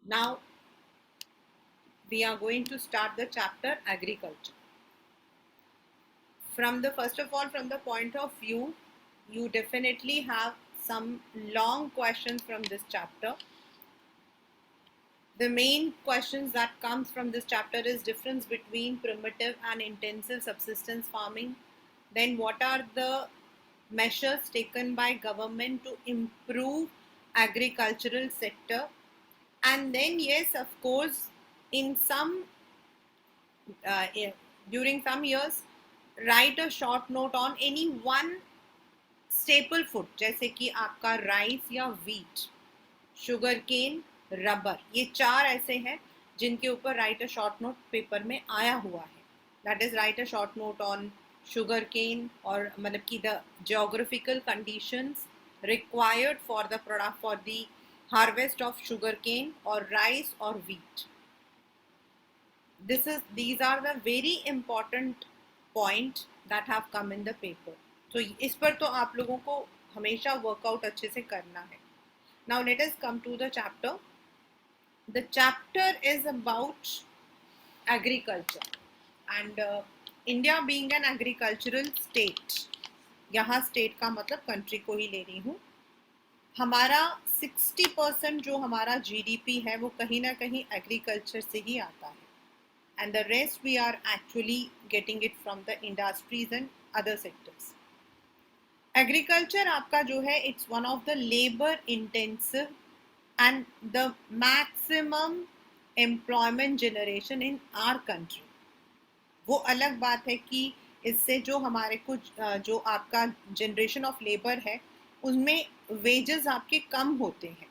Now we are going to start the chapter agriculture. From the first of all, from the point of view, you definitely have some long questions from this chapter. The main questions that comes from this chapter is difference between primitive and intensive subsistence farming. Then what are the measures taken by government to improve agricultural sector? And then yes, of course, in some uh, during some years, write a short note on any one staple food जैसे कि आपका rice या wheat, sugar cane, rubber, ये चार ऐसे हैं जिनके ऊपर write a short note paper में आया हुआ है. That is write a short note on sugarcane और मतलब कि the geographical conditions required for the product for the harvest of sugar cane or rice or wheat. These are the very important point that have come in the paper. So इस पर तो आप लोगों को हमेशा वर्कआउट अच्छे से करना है. Now let us come to the chapter. The chapter is about agriculture and India being an agricultural state. यहाँ state का मतलब country को ही ले रही हूँ. हमारा 60% जो हमारा GDP है वो कहीं ना कहीं एग्रीकल्चर से ही आता है. And the rest we are actually getting it from the industries and other sectors. Agriculture आपका जो है it's one of the labor intensive and the maximum employment generation in our country. वो अलग बात है कि इससे जो हमारे कुछ जो आपका जनरेशन ऑफ लेबर है उसमें वेजेस आपके कम होते हैं.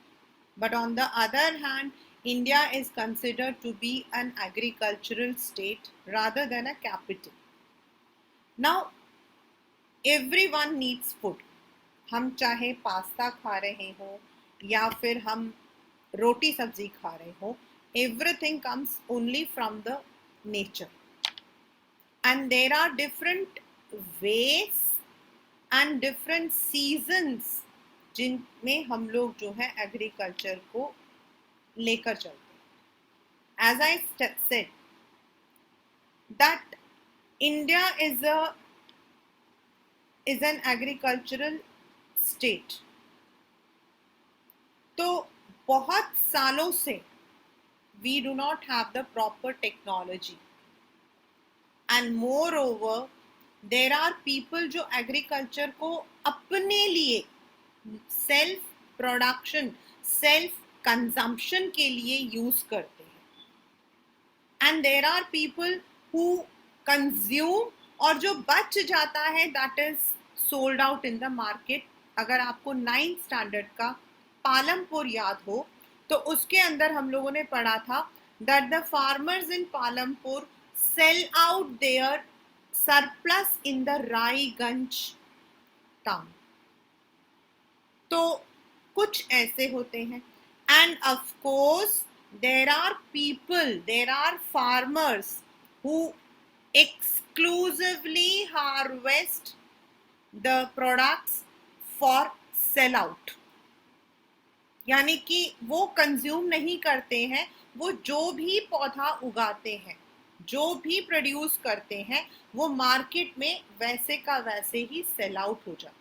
But on the other hand, India is considered to be an agricultural state rather than a capital. Now, everyone needs food. हम चाहे पास्ता खा रहे हो या फिर हम रोटी सब्जी खा रहे हो, everything comes only from the nature. And there are different ways and different seasons जिनमें हम लोग जो है एग्रीकल्चर को लेकर चलते हैं. As I said that India is an agricultural state. तो बहुत सालों से we do not have the proper technology and moreover there are people जो agriculture को अपने लिए सेल्फ प्रोडक्शन सेल्फ कंजम्पशन के लिए यूज करते हैं. And there are people who consume और जो बच जाता है that is sold out in the market. अगर आपको 9th स्टैंडर्ड का पालमपुर याद हो तो उसके अंदर हम लोगों ने पढ़ा था that the farmers in Palampur sell out their surplus in the Raiganj town. तो कुछ ऐसे होते हैं. And of course there are people there are farmers who exclusively harvest the products for sale out. यानी कि वो कंज्यूम नहीं करते हैं, वो जो भी पौधा उगाते हैं जो भी प्रोड्यूस करते हैं वो मार्केट में वैसे का वैसे ही सेल आउट हो जाता है.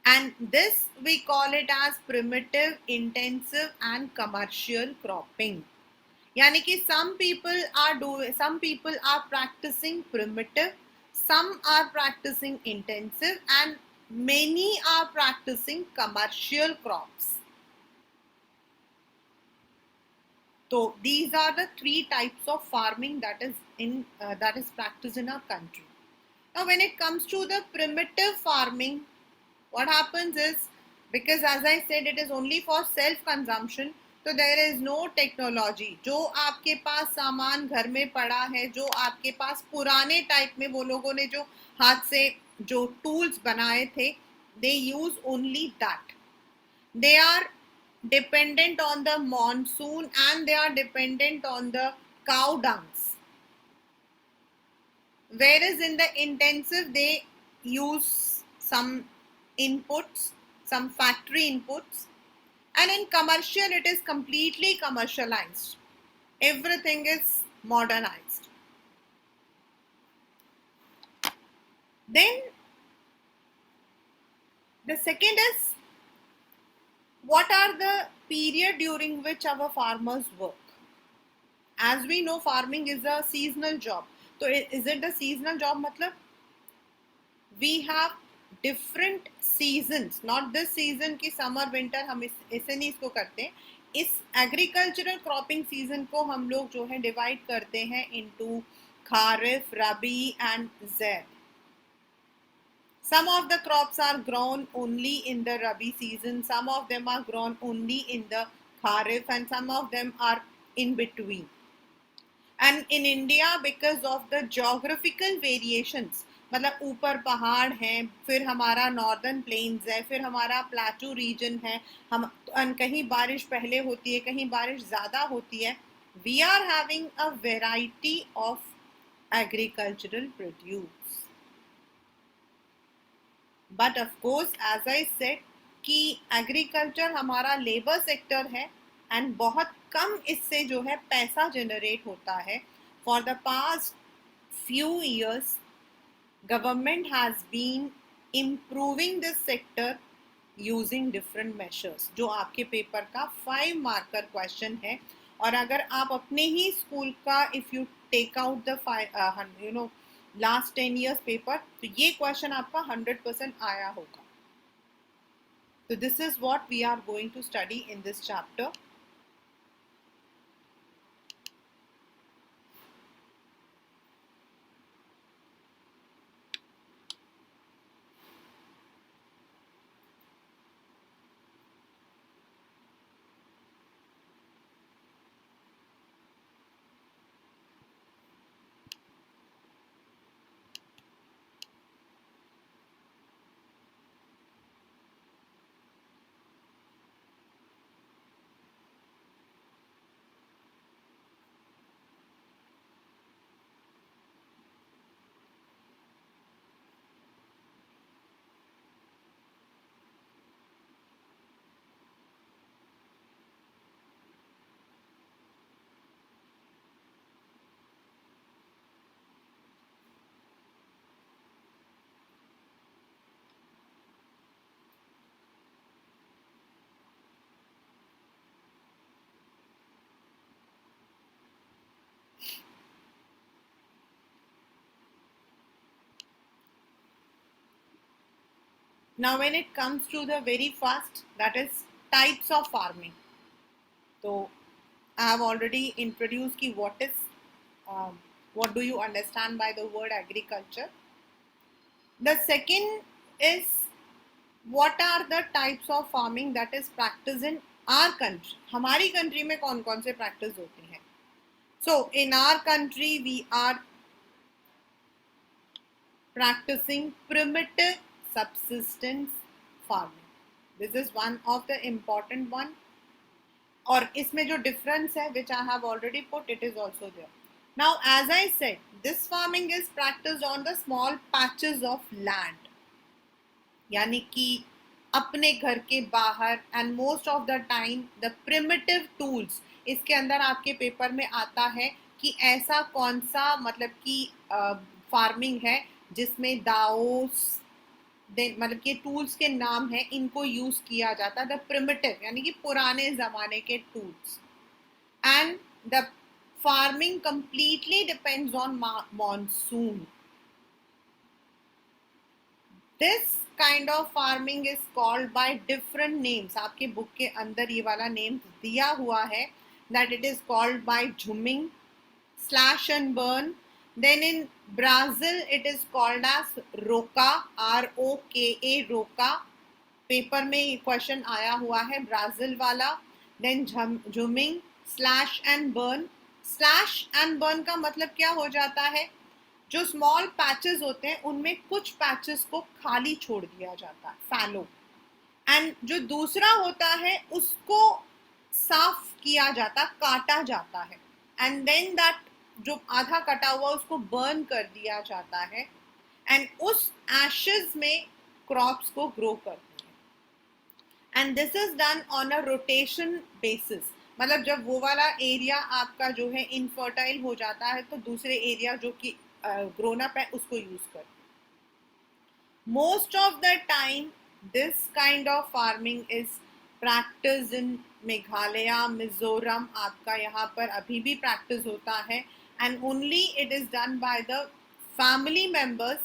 And this we call it as primitive, intensive and commercial cropping. यानी कि some people are practicing primitive, some are practicing intensive and many are practicing commercial crops. So these are the three types of farming that is practiced in our country. Now when it comes to the primitive farming, what happens is, because as I said it is only for self consumption, तो there is no technology. जो आपके पास सामान घर में पड़ा है, जो आपके पास पुराने टाइप में वो लोगों ने जो हाथ से जो टूल्स बनाए थे, they use only that. They are dependent on the monsoon and they are dependent on the cow dungs. Whereas in the intensive they use some inputs, some factory inputs, And in commercial, it is completely commercialized. Everything is modernized. Then the second is, what are the period during which our farmers work? As we know, farming is a seasonal job. So is it the seasonal job? मतलब we have different seasons, not this season की summer winter, हम ऐसे नहीं इसको करते. इस agricultural cropping season को हम लोग जो है divide करते हैं into Kharif, Rabi and Zaid. Some of the crops are grown only in the Rabi season, some of them are grown only in the Kharif, and some of them are in between. And in India, because of the geographical variations, मतलब ऊपर पहाड़ हैं, फिर हमारा northern plains है, फिर हमारा plateau reason है, हम कहीं बारिश पहले होती है, कहीं बारिश ज़्यादा होती है. We are having a variety of agricultural produce. But of course as I said कि एग्रीकल्चर हमारा लेबर सेक्टर है एंड बहुत कम इससे जो है पैसा जनरेट होता है. For the past few years, government has been improving this sector using different measures, जो आपके पेपर का 5 मार्कर क्वेश्चन है. और अगर आप अपने ही स्कूल का if you take out the last 10 years paper, तो ये क्वेश्चन आपका 100% आया होगा. तो this is what we are going to study in this chapter. Now when it comes to the very first, that is types of farming. So I have already introduced ki what do you understand by the word agriculture. The second is, what are the types of farming that is practiced in our country. हमारी country में कौन कौन से practice होती हैं. So in our country we are practicing primitive subsistence farming. This is one of the important one. और इसमें जो difference है, which I have already put, it is also there. Now, as I said, this farming is practiced on the small patches of land. यानी कि अपने घर के बाहर, and most of the time the primitive tools. इसके अंदर आपके paper में आता है कि ऐसा कौन सा मतलब कि फार्मिंग है जिसमें दाओस, मतलब कि टूल्स के नाम है, इनको यूज किया जाता है. द प्रिमिटिव यानी कि पुराने जमाने के tools. And the farming completely depends on monsoon. This kind of farming is called by different names. आपके बुक के अंदर ये वाला नेम दिया हुआ है, that it is called by zooming, slash and burn. Then in Brazil it is called as roca, ROKA, roca. Paper में question आया हुआ है ब्राजील वाला. Then zooming, slash and burn. Slash and burn का मतलब क्या हो जाता है, जो स्मॉल पैचेस होते हैं उनमें कुछ पैचेस को खाली छोड़ दिया जाता है, फैलो. एंड जो दूसरा होता है उसको साफ किया जाता, काटा जाता है. एंड देन दैट जो आधा कटा हुआ उसको बर्न कर दिया जाता है. एंड उस एशेस में क्रॉप्स को ग्रो करते हैं. And this is done on a rotation basis, मतलब जब वो वाला एरिया आपका जो है इनफर्टाइल हो जाता है तो दूसरे एरिया जो कि ग्रोन अप है उसको यूज कर। Most of the time this kind of farming is practice in Meghalaya, Mizoram, आपका यहाँ पर अभी भी प्रैक्टिस होता है। And only it is done by the family members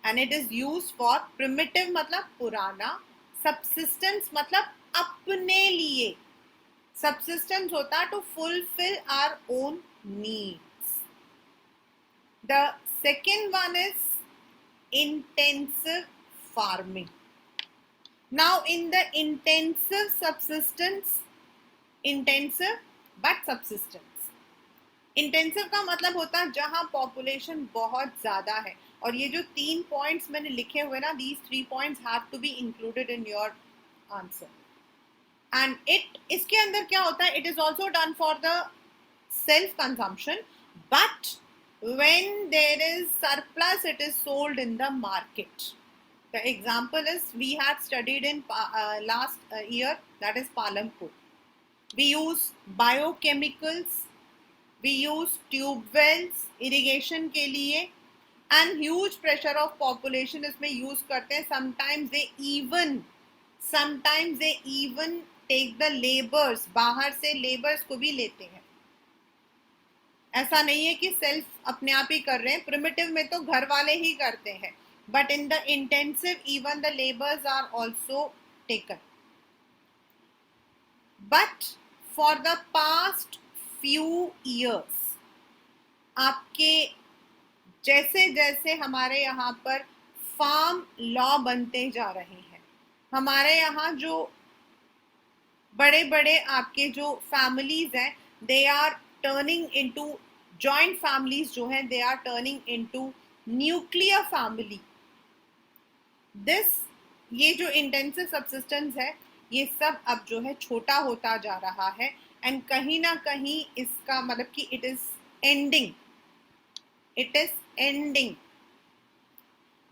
and it is use for primitive मतलब पुराना, सबसिस्टेंस मतलब अपने लिए, subsistence होता to fulfill our own needs. The second one is intensive farming. Now in the intensive subsistence, intensive but subsistence, intensive का मतलब होता है जहां पॉपुलेशन बहुत ज्यादा है, और ये जो 3 पॉइंट्स मैंने लिखे हुए ना, these 3 points have to be included in your answer. And it, इसके अंदर क्या होता है, it is also done for the self consumption, but when there is surplus it is sold in the market. The example is we had studied in last year, that is Palampur. We use biochemicals, we use tube wells irrigation के लिए, and huge pressure of population इसमें use करते हैं. Sometimes they even take the laborers, बाहर से labours को भी लेते हैं. ऐसा नहीं है कि सेल्फ अपने आप ही कर रहे हैं, प्रिमिटिव में तो घर वाले ही करते हैं, but in the intensive even the labours are also taken. But for the past few years आपके जैसे जैसे हमारे यहाँ पर फार्म लॉ बनते जा रहे हैं, हमारे यहाँ जो बड़े बड़े आपके जो फैमिलीज हैं they are turning into joint families, जो है they are turning into nuclear family. This, ये जो इंटेंसिव सब्सिस्टेंस है ये सब अब जो है छोटा होता जा रहा है, एंड कहीं ना कहीं इसका मतलब कि it is ending, it is ending.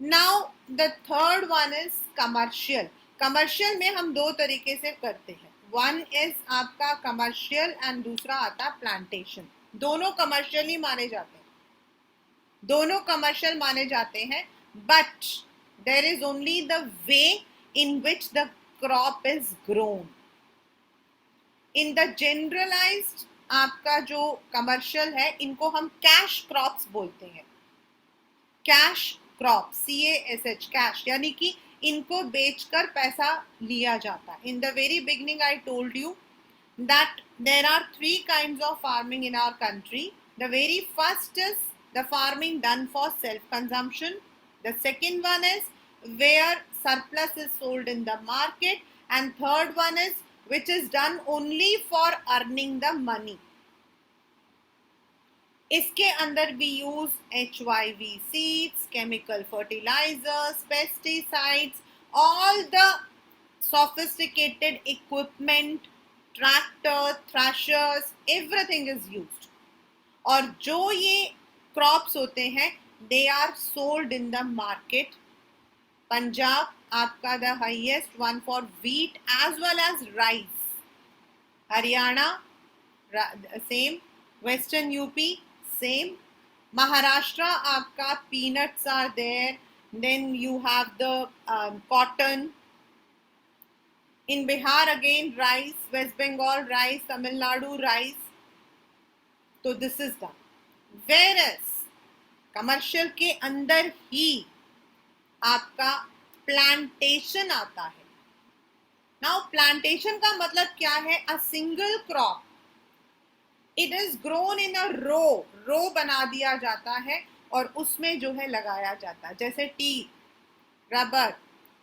Now the third one is commercial. Commercial में हम दो तरीके से करते हैं, वन इज आपका कमर्शियल एंड दूसरा आता है प्लांटेशन. दोनों कमर्शियल ही माने जाते हैं, दोनों कमर्शियल माने जाते हैं, but there is only the way in which the crop is grown. In the generalized आपका जो कमर्शियल है इनको हम कैश क्रॉप्स बोलते हैं. कैश क्रॉप, CASH, कैश, यानी कि इनको बेचकर पैसा लिया जाता है. In the very beginning I told you that there are 3 kinds of farming in our country. The very first is the farming done for self consumption. The second one is where surplus is sold in the market, and third one is which is done only for earning the money. इसके अंदर we use HYV seeds, chemical fertilizers, pesticides, all the sophisticated equipment, tractor, threshers, everything is used. और जो ये crops होते हैं they are sold in the market. Punjab आपका the highest one for wheat as well as rice, Haryana same, western UP same, Maharashtra आपका peanuts are there, then you have the cotton. In Bihar again rice, West Bengal rice, Tamil Nadu rice. तो this is done. Whereas commercial के अंदर ही आपका plantation आता है. Now plantation का मतलब क्या है? A single crop. It is grown in a row. Row बना दिया जाता है और उसमें जो है लगाया जाता है, जैसे tea, rubber,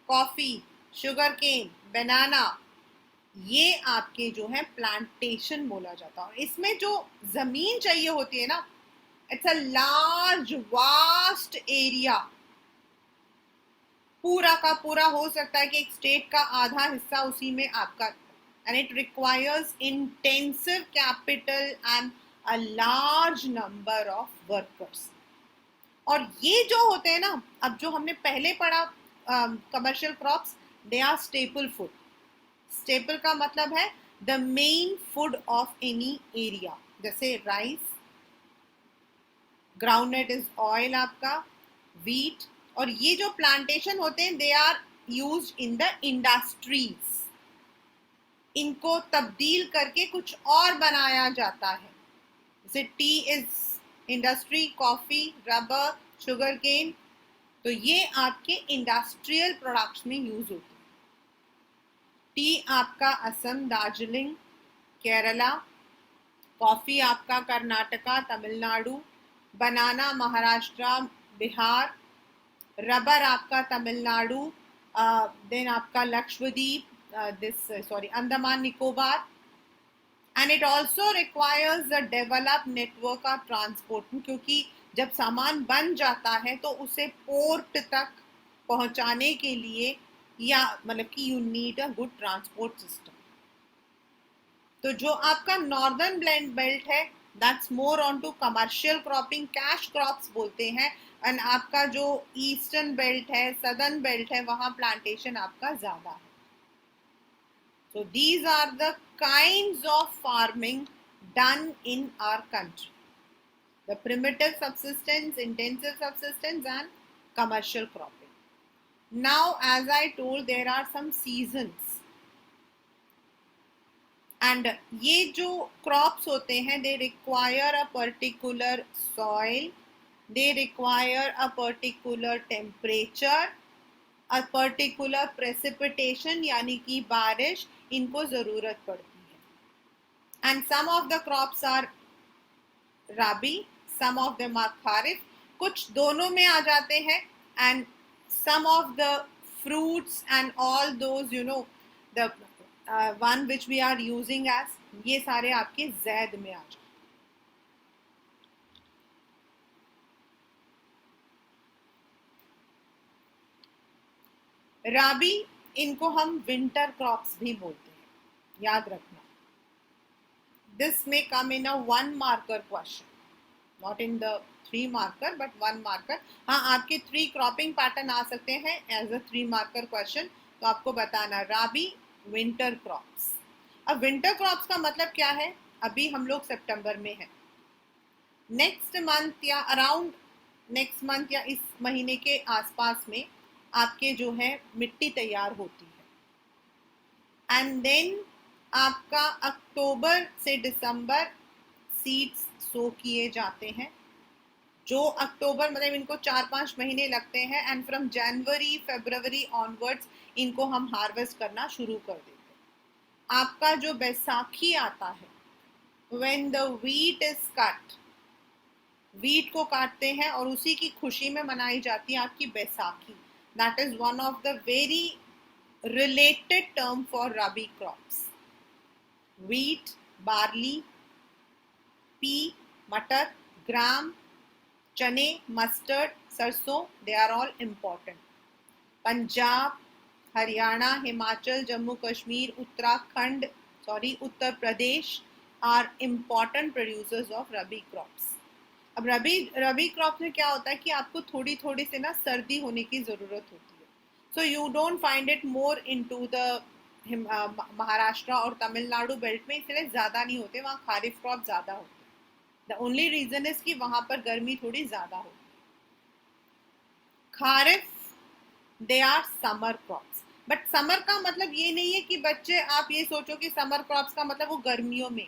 coffee, sugar cane, banana, ये आपके जो है प्लांटेशन बोला जाता है. और इसमें जो जमीन चाहिए होती है ना, it's a large vast area. पूरा का पूरा हो सकता है कि एक स्टेट का आधा हिस्सा उसी में आपका, and it requires intensive capital and a large number of workers. और ये जो होते हैं ना, अब जो हमने पहले पढ़ा commercial crops, they are staple food. Staple का मतलब है the main food of any area, जैसे राइस, ग्राउंडनट इज ऑयल आपका, व्हीट, और ये जो प्लांटेशन होते हैं they are used in the industries, इनको तब्दील करके कुछ और बनाया जाता है, जैसे tea is industry, coffee, rubber, sugarcane, तो ये आपके इंडस्ट्रियल प्रोडक्ट्स में यूज होते हैं। टी आपका असम, दार्जिलिंग, केरला, कॉफी आपका कर्नाटका, तमिलनाडु, बनाना महाराष्ट्र, बिहार, रबर आपका तमिलनाडु, देन आपका Lakshadweep, Andaman Nicobar, and it also requires the develop network of transport, क्योंकि जब सामान बन जाता है तो उसे पोर्ट तक पहुंचाने के लिए या मतलब कि you need a good transport system. तो जो आपका नॉर्दर्न ब्लेंड बेल्ट है that's more on to commercial cropping, cash crops बोलते हैं, एंड आपका जो ईस्टर्न बेल्ट है, सदर्न बेल्ट है, वहां प्लांटेशन आपका ज्यादा है। So these are the kinds of farming done in our country: the primitive subsistence, intensive subsistence, and commercial cropping. Now, as I told, there are some seasons, and ये जो crops होते हैं they require a particular soil, they require a particular temperature, a particular precipitation यानी कि बारिश, इनको जरूरत पड़ती है। And some of the crops are rabi, some of them are kharif, कुछ दोनों में आ जाते हैं, and some of the fruits and all those the one which we are using as, ये सारे आपके जैद में आ जाते हैं। राबी, इनको हम विंटर क्रॉप्स भी बोलते हैं, याद रखना। दिस में कम इन अ 1 marker question, not in the 3 marker but 1 marker. हाँ, आपके 3 क्रॉपिंग पैटर्न आ सकते हैं एज अ 3 मार्कर क्वेश्चन, तो आपको बताना राबी, विंटर क्रॉप्स। अब विंटर क्रॉप्स का मतलब क्या है? अभी हम लोग सितंबर में हैं, नेक्स्ट मंथ या अराउंड नेक्स्ट मंथ या इस महीने के आसपास में आपके जो है मिट्टी तैयार होती है, एंड देन आपका अक्टूबर से दिसंबर सीड्स सो किए जाते हैं। जो अक्टूबर मतलब इनको 4-5 महीने लगते हैं, and from January February onwards इनको हम हार्वेस्ट करना शुरू कर देते हैं। आपका जो बैसाखी आता है, when the wheat is cut, wheat को काटते हैं और उसी की खुशी में मनाई जाती है आपकी Baisakhi. That is one of the very related term for rabi crops. Wheat, barley, pea, मटर, ग्राम, चने, मस्टर्ड, सरसों, they are all important. Punjab, Haryana, Himachal, Jammu Kashmir, Uttar Pradesh are important producers of rabi crops. अब रबी क्रॉप्स में क्या होता है कि आपको थोड़ी थोड़ी से ना सर्दी होने की ज़रूरत होती है, so you don't find it more into the Maharashtra और तमिलनाडु बेल्ट में, इसलिए ज़्यादा नहीं होते, वहाँ खारिफ क्रॉप ज़्यादा होते हैं। द ओनली रीज़न इज कि वहाँ पर गर्मी थोड़ी ज़्यादा होती है। Kharif, they are summer crops, but summer का मतलब ये नहीं है कि बच्चे आप ये सोचो कि समर क्रॉप्स का मतलब वो गर्मियों में,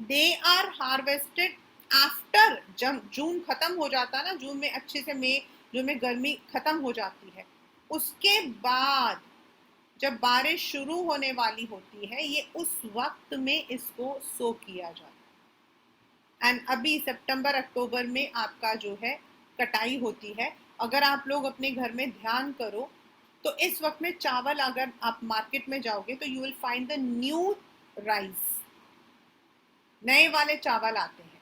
दे आर हार्वेस्टेड आफ्टर, जब जून खत्म हो जाता है ना, जून में अच्छे से मई, जून में गर्मी खत्म हो जाती है, उसके बाद जब बारिश शुरू होने वाली होती है, ये उस वक्त में इसको सो किया जाता है। एंड अभी सितंबर अक्टूबर में आपका जो है कटाई होती है। अगर आप लोग अपने घर में ध्यान करो तो इस वक्त में चावल, अगर आप मार्केट में जाओगे तो you will find the new rice, नए वाले चावल आते हैं,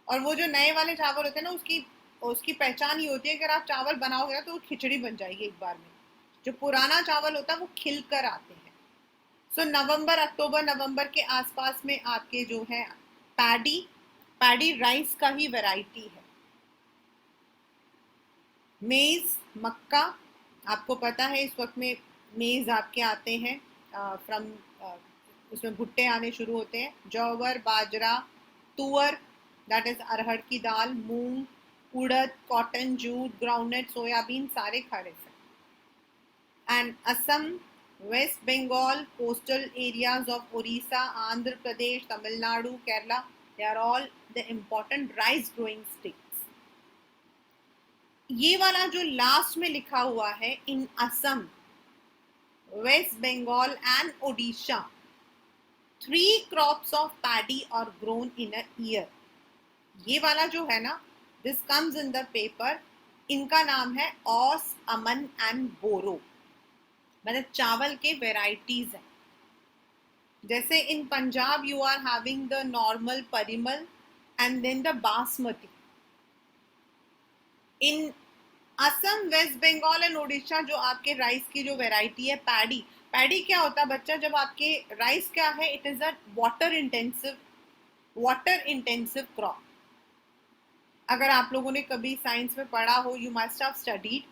और वो जो नए वाले चावल होते हैं ना, उसकी पहचान ही होती है, अगर आप चावल बनाओगे तो वो खिचड़ी बन जाएगी एक बार में। जो पुराना चावल होता है वो खिलकर आते हैं। सो अक्टूबर नवंबर के आसपास में आपके जो है पैडी राइस का ही वैरायटी है। मेज, मक्का, आपको पता है इस वक्त में मेज आपके आते हैं, फ्रॉम उसमें भुट्टे आने शुरू होते हैं. जौवर, बाजरा, तुअर दैट इज अरहर की दाल, मूंग, उड़द, कॉटन, जूट, ग्राउंडनट, सोयाबीन सारे खारिज हैं. And Assam, West Bengal, coastal areas of Orissa, Andhra Pradesh, Tamil Nadu, Kerala, they are all the important rice growing states. ये वाला जो लास्ट में लिखा हुआ है, in Assam, west Bengal and Odisha 3 crops of paddy are grown in a year. ये वाला जो है ना, this comes in the paper, इनका नाम है ओस, अमन एंड बोरो. मतलब चावल के वेराइटीज हैं. जैसे in Punjab you are having the normal Parimal and then the basmati. In Assam, west Bengal and Odisha जो आपके राइस की जो वेराइटी है पैडी. पैडी क्या होता है बच्चा? जब आपके राइस क्या है, it is a water intensive crop. अगर आप लोगों ने कभी साइंस में पढ़ा हो, यू मस्ट हैव स्टडीड.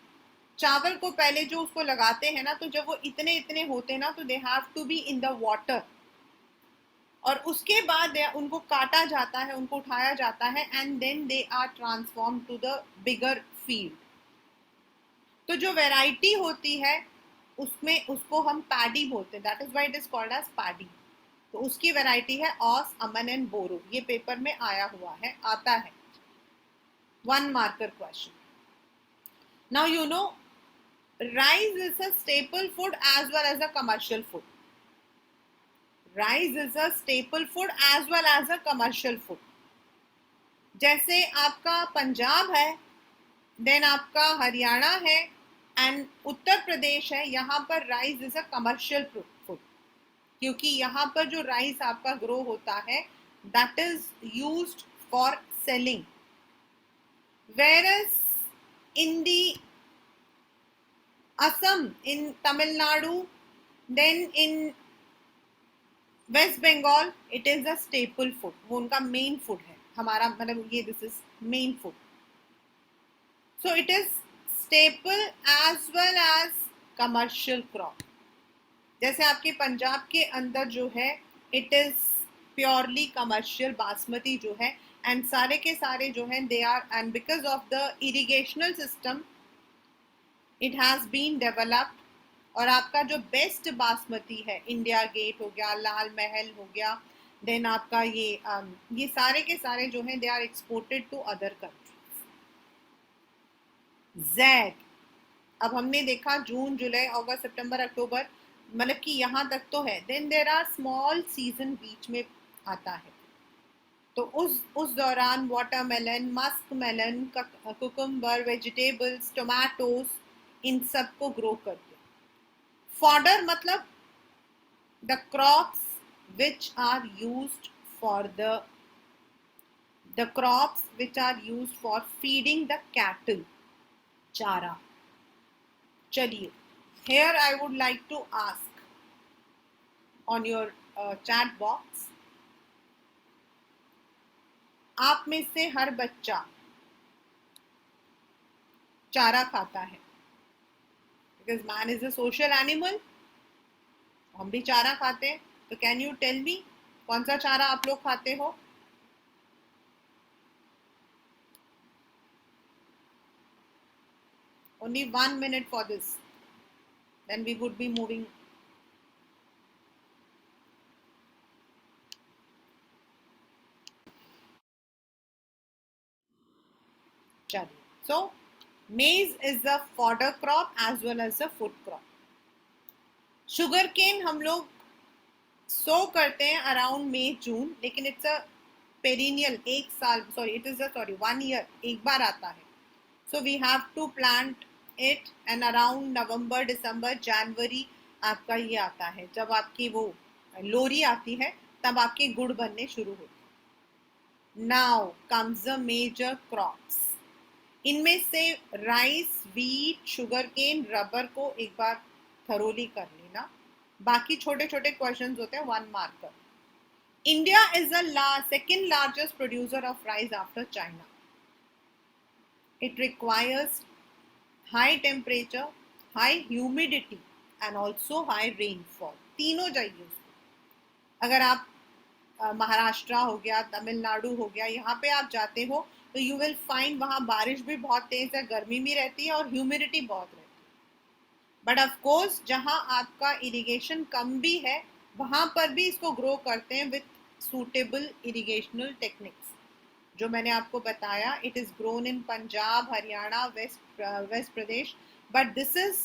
चावल को पहले जो उसको लगाते हैं ना, तो जब वो इतने इतने होते हैं ना, तो they have to be in the water. और उसके बाद उनको काटा जाता है, उनको उठाया जाता है, and then they are transform to the bigger field. तो जो वैरायटी होती है उसमें उसको हम पैडी बोलते हैं. That is why it is called as paddy. तो उसकी वैरायटी है ऑस, अमन एंड बोरो. ये पेपर में आया हुआ है, आता है. 1 marker question. Now you know rice is a staple food as well as a commercial food. Rice is a staple food as well as a commercial food. जैसे आपका पंजाब है, देन आपका हरियाणा है एंड उत्तर प्रदेश है, यहाँ पर rice is a commercial food. क्योंकि यहाँ पर जो राइस आपका ग्रो होता है that is used for selling. Whereas in the Assam, in Tamil Nadu, then in West Bengal, it is a staple food. वो उनका main food है. हमारा मतलब ये this is main food. So it is staple as well as commercial crop. जैसे आपके पंजाब के अंदर जो है it is purely commercial basmati जो है, एंड सारे के सारे जो हैं they are, and because of the irrigational system it has been developed. और आपका जो बेस्ट बासमती है, इंडिया गेट हो गया, लाल महल हो गया, देन आपका ये सारे के सारे जो हैं they are exported to other countries. जैड, अब हमने देखा जून, जुलाई, अगस्त, सितंबर, अक्टूबर, मतलब कि यहाँ तक तो है. Then there are small season बीच में आता है. तो उस दौरान watermelon, musk melon, cucumber, vegetables, tomatoes, इन सब को ग्रो करते. फॉडर मतलब the crops which are used for the crops which are used for feeding the cattle. चारा. चलिए, here I would like to ask on your chat box, आप में से हर बच्चा चारा खाता है, because man is a social animal. हम भी चारा खाते हैं. तो कैन यू टेल मी कौन सा चारा आप लोग खाते हो? Only 1 minute for this, then we would be moving. So maize is the fodder crop as well as the food crop. Sugarcane हम लोग सो करते हैं अराउंड मई जून, लेकिन इट्स अ पेरिनियल, एक साल, सॉरी इट इज 1 ईयर एक बार आता है. So we have to plant it, and around November, December, January आपका ये आता है. जब आपकी वो लोरी आती है तब आपके गुड़ बनने शुरू होते हैं. Now comes the major crops. इनमें से rice, wheat, sugarcane, rubber को एक बार थरोली कर लेना. बाकी छोटे छोटे क्वेश्चंस होते हैं 1 marker. India is the second largest producer of rice after China. It requires high temperature, high humidity and also high rainfall. तीनों चाहिए उसको। अगर आप महाराष्ट्र हो गया, तमिलनाडु हो गया, यहाँ पे आप जाते हो तो यू विल फाइंड वहाँ बारिश भी बहुत तेज है, गर्मी भी रहती है और ह्यूमिडिटी बहुत रहती है। बट ऑफ कोर्स जहाँ आपका इरिगेशन कम भी है वहाँ पर भी इसको ग्रो करते हैं विथ सूटेबल इरिगेशनल टेक्निक्स। जो मैंने आपको बताया, it is grown in Punjab, Haryana, west Pradesh, but this is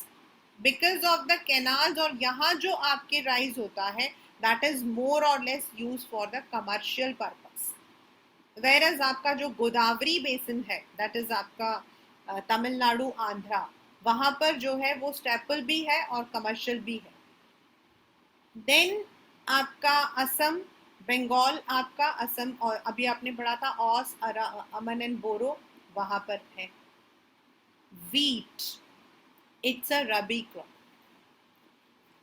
because of the canals. और यहाँ जो आपके राइज होता है दैट इज मोर और less use for the commercial purpose. Whereas आपका जो गोदावरी बेसिन है दैट इज आपका तमिलनाडु, आंध्रा, वहां पर जो है वो स्टेपल भी है और कमर्शियल भी है। देन आपका असम, बंगाल, आपका असम, और अभी आपने पढ़ा था ऑस, अमन एंड बोरो, वहां पर है। Wheat, it's a rabi crop.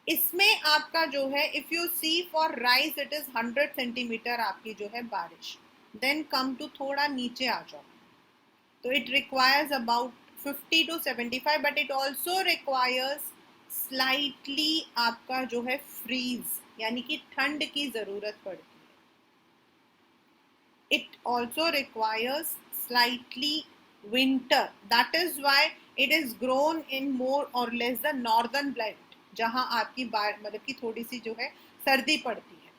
इसमें आपका जो है if you see for rice it is 100 centimetre आपकी जो है बारिश। देन कम टू थोड़ा नीचे आ जाओ तो it requires about 50 to 75, but it also requires slightly आपका जो है फ्रीज, यानी कि ठंड की जरूरत पड़ती है। it also requires slightly winter, that is why it is grown in more or less the northern belt, जहां आपकी मतलब की थोड़ी सी जो है सर्दी पड़ती है।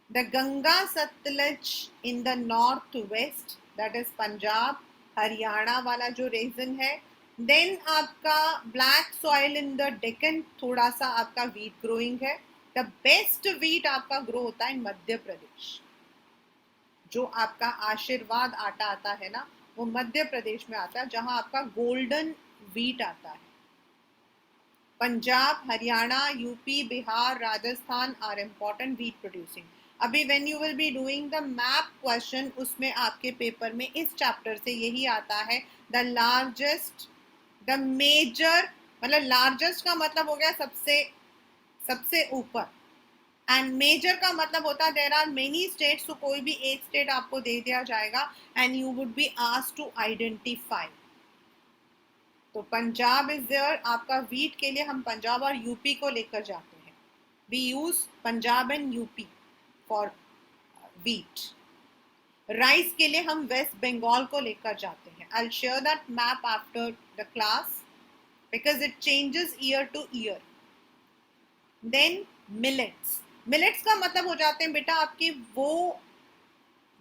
The Ganga Sutlej in the north west, that is Punjab, Haryana वाला जो रीजन है। देन आपका black soil in the Deccan, थोड़ा सा आपका वीट ग्रोइंग है। द बेस्ट वीट आपका ग्रो होता है इन मध्य प्रदेश। जो आपका आशीर्वाद आटा आता है ना, वो मध्य प्रदेश में आता है, जहां आपका गोल्डन वीट आता है। Punjab, Haryana, UP, Bihar, Rajasthan are important wheat producing. अभी when you will be doing the map question, उसमें आपके पेपर में इस चैप्टर से यही आता है, द लार्जेस्ट, द मेजर, मतलब लार्जेस्ट का मतलब हो गया सबसे सबसे ऊपर, एंड मेजर का मतलब होता है देयर आर मेनी स्टेट्स, तो कोई भी एक स्टेट आपको दे दिया जाएगा and you would be asked to identify. तो पंजाब इज देयर, आपका वीट के लिए हम पंजाब और यूपी को लेकर जाते हैं। We use Punjab and UP for wheat. Rice के लिए हम वेस्ट बंगाल को लेकर जाते हैं। I will share that map after the class because it changes year to year. Then millets, millets का मतलब हो जाते हैं बेटा आपके वो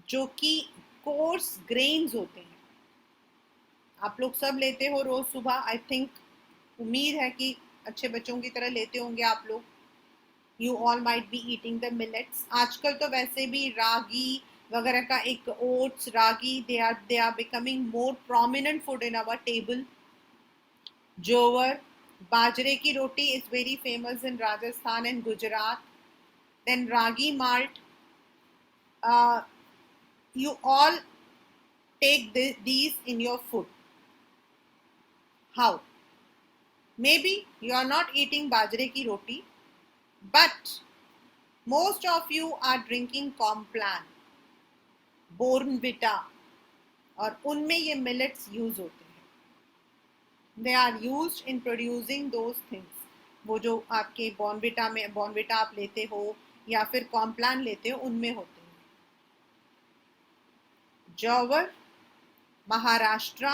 जो कि कोर्स ग्रेन्स होते हैं। आप लोग सब लेते हो रोज सुबह, आई थिंक, उम्मीद है कि अच्छे बच्चों की तरह लेते होंगे आप लोग। You all might be eating the millets. आजकल तो वैसे भी रागी वगैरह का एक oats, ragi, they are becoming more prominent food in our table. Jowar, बाजरे की रोटी is very famous in Rajasthan and Gujarat. Then ragi malt, you all take these in your food. How? Maybe you are not eating bajre ki roti, but most of you are drinking Complan, Bournvita, और उनमें ये millets use होते हैं। They are used in producing those things. वो जो आपके Bournvita में, Bournvita आप लेते हो या फिर Complan लेते हो, उनमें होते हैं। Jowar, Maharashtra,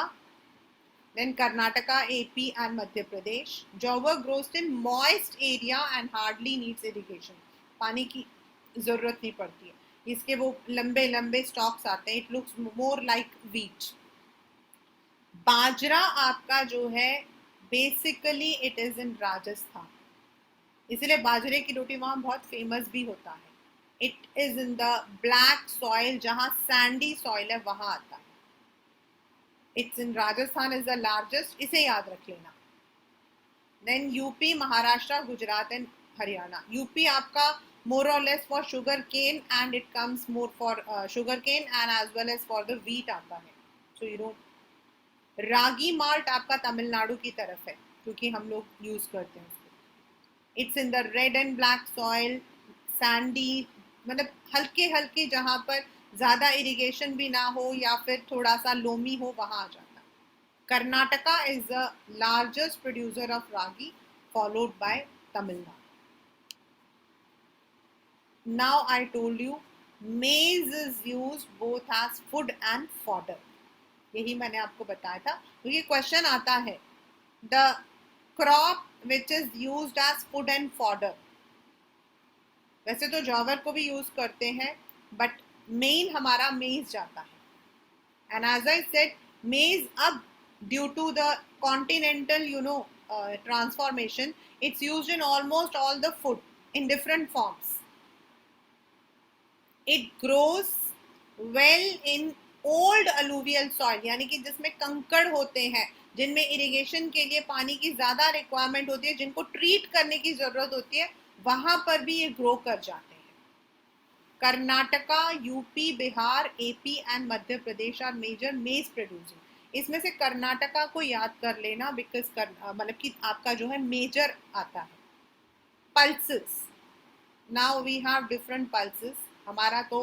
then Karnataka, AP and Madhya Pradesh. Jowar grows in moist area and hardly needs irrigation. पानी की जरूरत नहीं पड़ती है, इसके वो लंबे लंबे स्टॉक्स आते हैं। It looks more like wheat. बाजरा आपका जो है basically it is in Rajasthan, इसलिए बाजरे की रोटी वहां बहुत फेमस भी होता है। It is in the black soil, जहां सैंडी सॉइल है वहां आता है। It's in Rajasthan, is the largest, इसे याद रख लेना। Then UP, Maharashtra, Gujarat and Haryana. UP आपका मोर और less for sugarcane and it comes more for sugarcane and as well as for the wheat आता है। So you don't. Ragi malt आपका तमिलनाडु की तरफ है क्योंकि हम लोग यूज करते हैं उसको। It's in the red and black soil, Sandy, मतलब हल्के हल्के, जहां पर ज्यादा इरिगेशन भी ना हो या फिर थोड़ा सा लोमी हो, वहां आ जाता है। Karnataka is the largest producer of ragi, followed by Tamil Nadu. Now I told you maize is used both as food and fodder. यही मैंने आपको बताया था क्योंकि क्वेश्चन आता है the crop which is used as food and fodder. वैसे तो जॉवर को भी यूज करते हैं बट मेन हमारा मेज जाता है. And as I said maize अब due to the continental transformation, it's used in almost all the food in different forms. It grows well in old alluvial soil, यानी कि जिसमें कंकड़ होते हैं, जिनमें इरिगेशन के लिए पानी की ज्यादा रिक्वायरमेंट होती है, जिनको ट्रीट करने की जरूरत होती है, वहां पर भी ये ग्रो कर जाते हैं. Karnataka, UP, Bihar, AP and Madhya Pradesh are major maize producing. इसमें से कर्नाटका को याद कर लेना बिकॉज मतलब कि आपका जो है मेजर आता है. Pulses, now we have different pulses. हमारा तो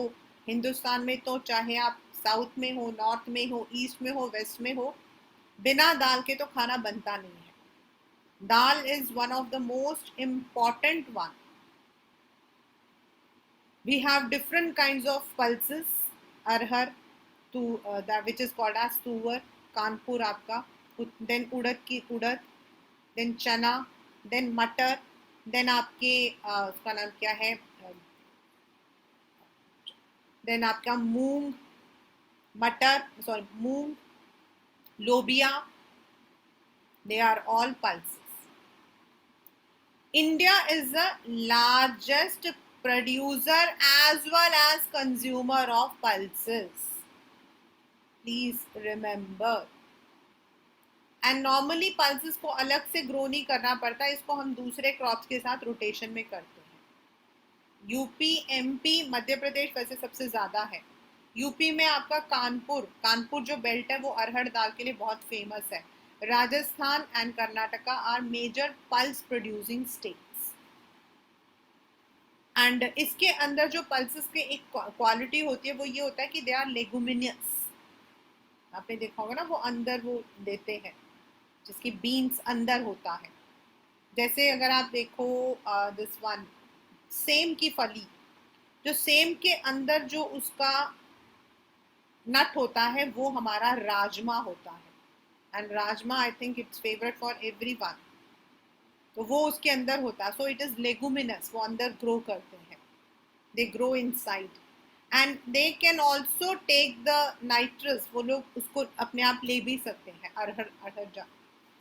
हिंदुस्तान में तो चाहे आप साउथ में हो, नॉर्थ में हो, ईस्ट में हो, वेस्ट में हो, बिना दाल के तो खाना बनता नहीं है. Dal is one of the most important one. We have different kinds of pulses. Arhar, that which is called as tuvar, Kanpur आपका, then उड़द की उड़द, then चना, then मटर, then आपके उसका नाम क्या है, then आपका मूंग, मटर, sorry, मूंग, लोबिया, they are all pulses. India is the largest producer as well as consumer of pulses. Please remember. And normally pulses को अलग से ग्रो नहीं करना पड़ता, इसको हम दूसरे क्रॉप्स के साथ रोटेशन में करते हैं. यूपी, एमपी, मध्य प्रदेश वैसे सबसे ज्यादा है. यूपी में आपका कानपुर जो बेल्ट है वो अरहर दाल के लिए बहुत फेमस है. Rajasthan and Karnataka are major pulse producing states. And इसके अंदर जो पल्सेस के एक क्वालिटी होती है वो ये होता है कि दे आर लेगुमिनियस. आपने देखा होगा ना, वो अंदर वो देते हैं जिसकी बीन्स अंदर होता है. जैसे अगर आप देखो दिस वन सेम की फली, जो सेम के अंदर जो उसका नट होता है वो हमारा राजमा होता है. And rajma I think it's favourite for everyone. तो वो उसके अंदर होता है. सो इट इज लेगुमिनस, वो अंदर ग्रो करते हैं. They grow inside and they can also take the nitrous. वो लोग उसको अपने आप ले भी सकते हैं, अरहर जा.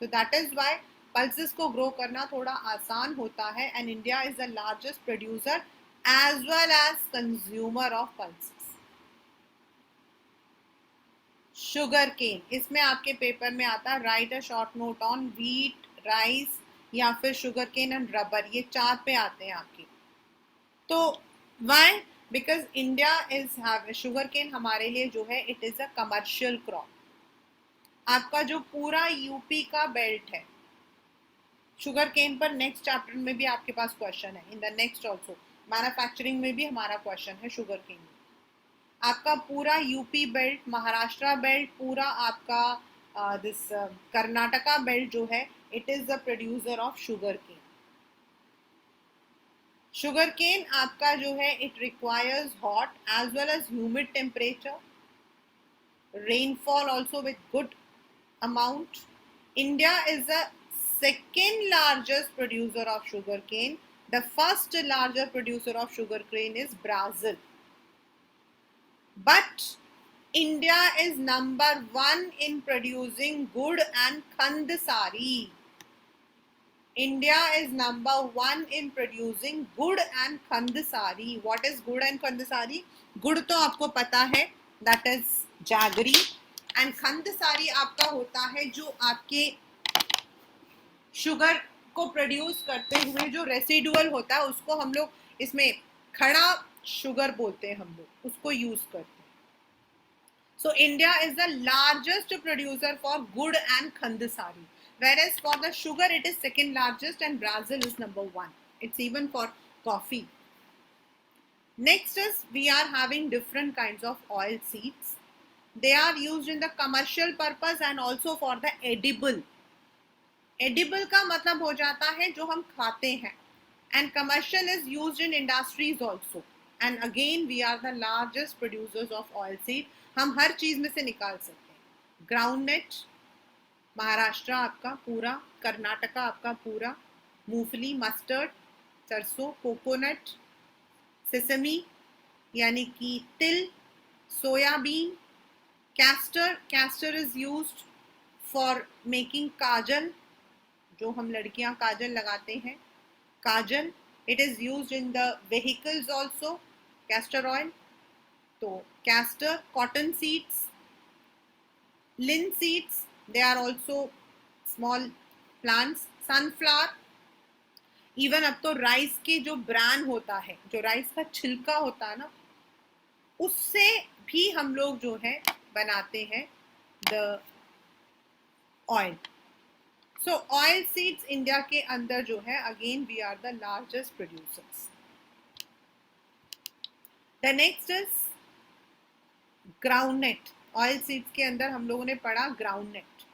तो दैट इज वाई पल्सेस को ग्रो करना थोड़ा आसान होता है. And India is the largest producer as well as consumer of pulses. Sugar cane, इसमें आपके पेपर में आता है write a short note on wheat, rice या फिर शुगर केन एंड रबर. ये 4 पे आते हैं आपके. तो why? Because India is sugar cane हमारे लिए जो है it is a commercial crop. आपका जो पूरा यूपी का बेल्ट है शुगर केन पर, नेक्स्ट चैप्टर में भी आपके पास क्वेश्चन है. इन द नेक्स्ट ऑल्सो मैन्युफैक्चरिंग में भी हमारा क्वेश्चन है शुगर केन में. आपका पूरा यूपी बेल्ट, महाराष्ट्र बेल्ट, पूरा आपका दिस कर्नाटका बेल्ट जो है it is the producer of sugar cane. Sugar cane आपका जो है it requires hot as well as humid temperature, rainfall also with good amount. India is the second largest producer of sugar cane. The first larger producer of sugar cane is Brazil. But India is number 1 in producing gur and khandsari. India is number 1 in producing gur and khandsari. What is gur and khandsari? Gur तो आपको पता है, that is jaggery. And खंडसारी आपका होता है जो आपके sugar को प्रोड्यूस करते हुए जो रेसिडुअल होता है उसको हम लोग इसमें खड़ा शुगर बोलते हैं, हम लोग उसको यूज करते हैं. So India is the largest producer for गुड़ and khandsari, whereas for the sugar it is second largest and Brazil is number 1. It's even for coffee. Next is we are having different kinds of oil seeds. They are used in the commercial purpose and also for the edible. Edible का मतलब हो जाता है जो हम खाते हैं, and commercial is used in industries also. And again we are the largest producers of oil seed. हम हर चीज में से निकाल सकते हैं. ग्राउंडनट महाराष्ट्र आपका पूरा, कर्नाटका आपका पूरा, मूंगफली, मस्टर्ड, सरसों, कोकोनट, सेसमी यानी कि तिल, soybean, castor. Castor is used for making kajal, जो हम लड़कियां काजल लगाते हैं, काजल. It is used in the vehicles also, castor oil. तो castor. Cotton seeds, linseeds, they are also small plants. sunflower. Even अब तो राइस के जो ब्रान होता है, जो राइस का छिलका होता है ना, उससे भी हम लोग जो है बनाते हैं the oil. So oil seeds India के अंदर जो है, again we are the largest producers. The next is groundnut. Oil seeds के अंदर हम लोगों ने पढ़ा groundnut.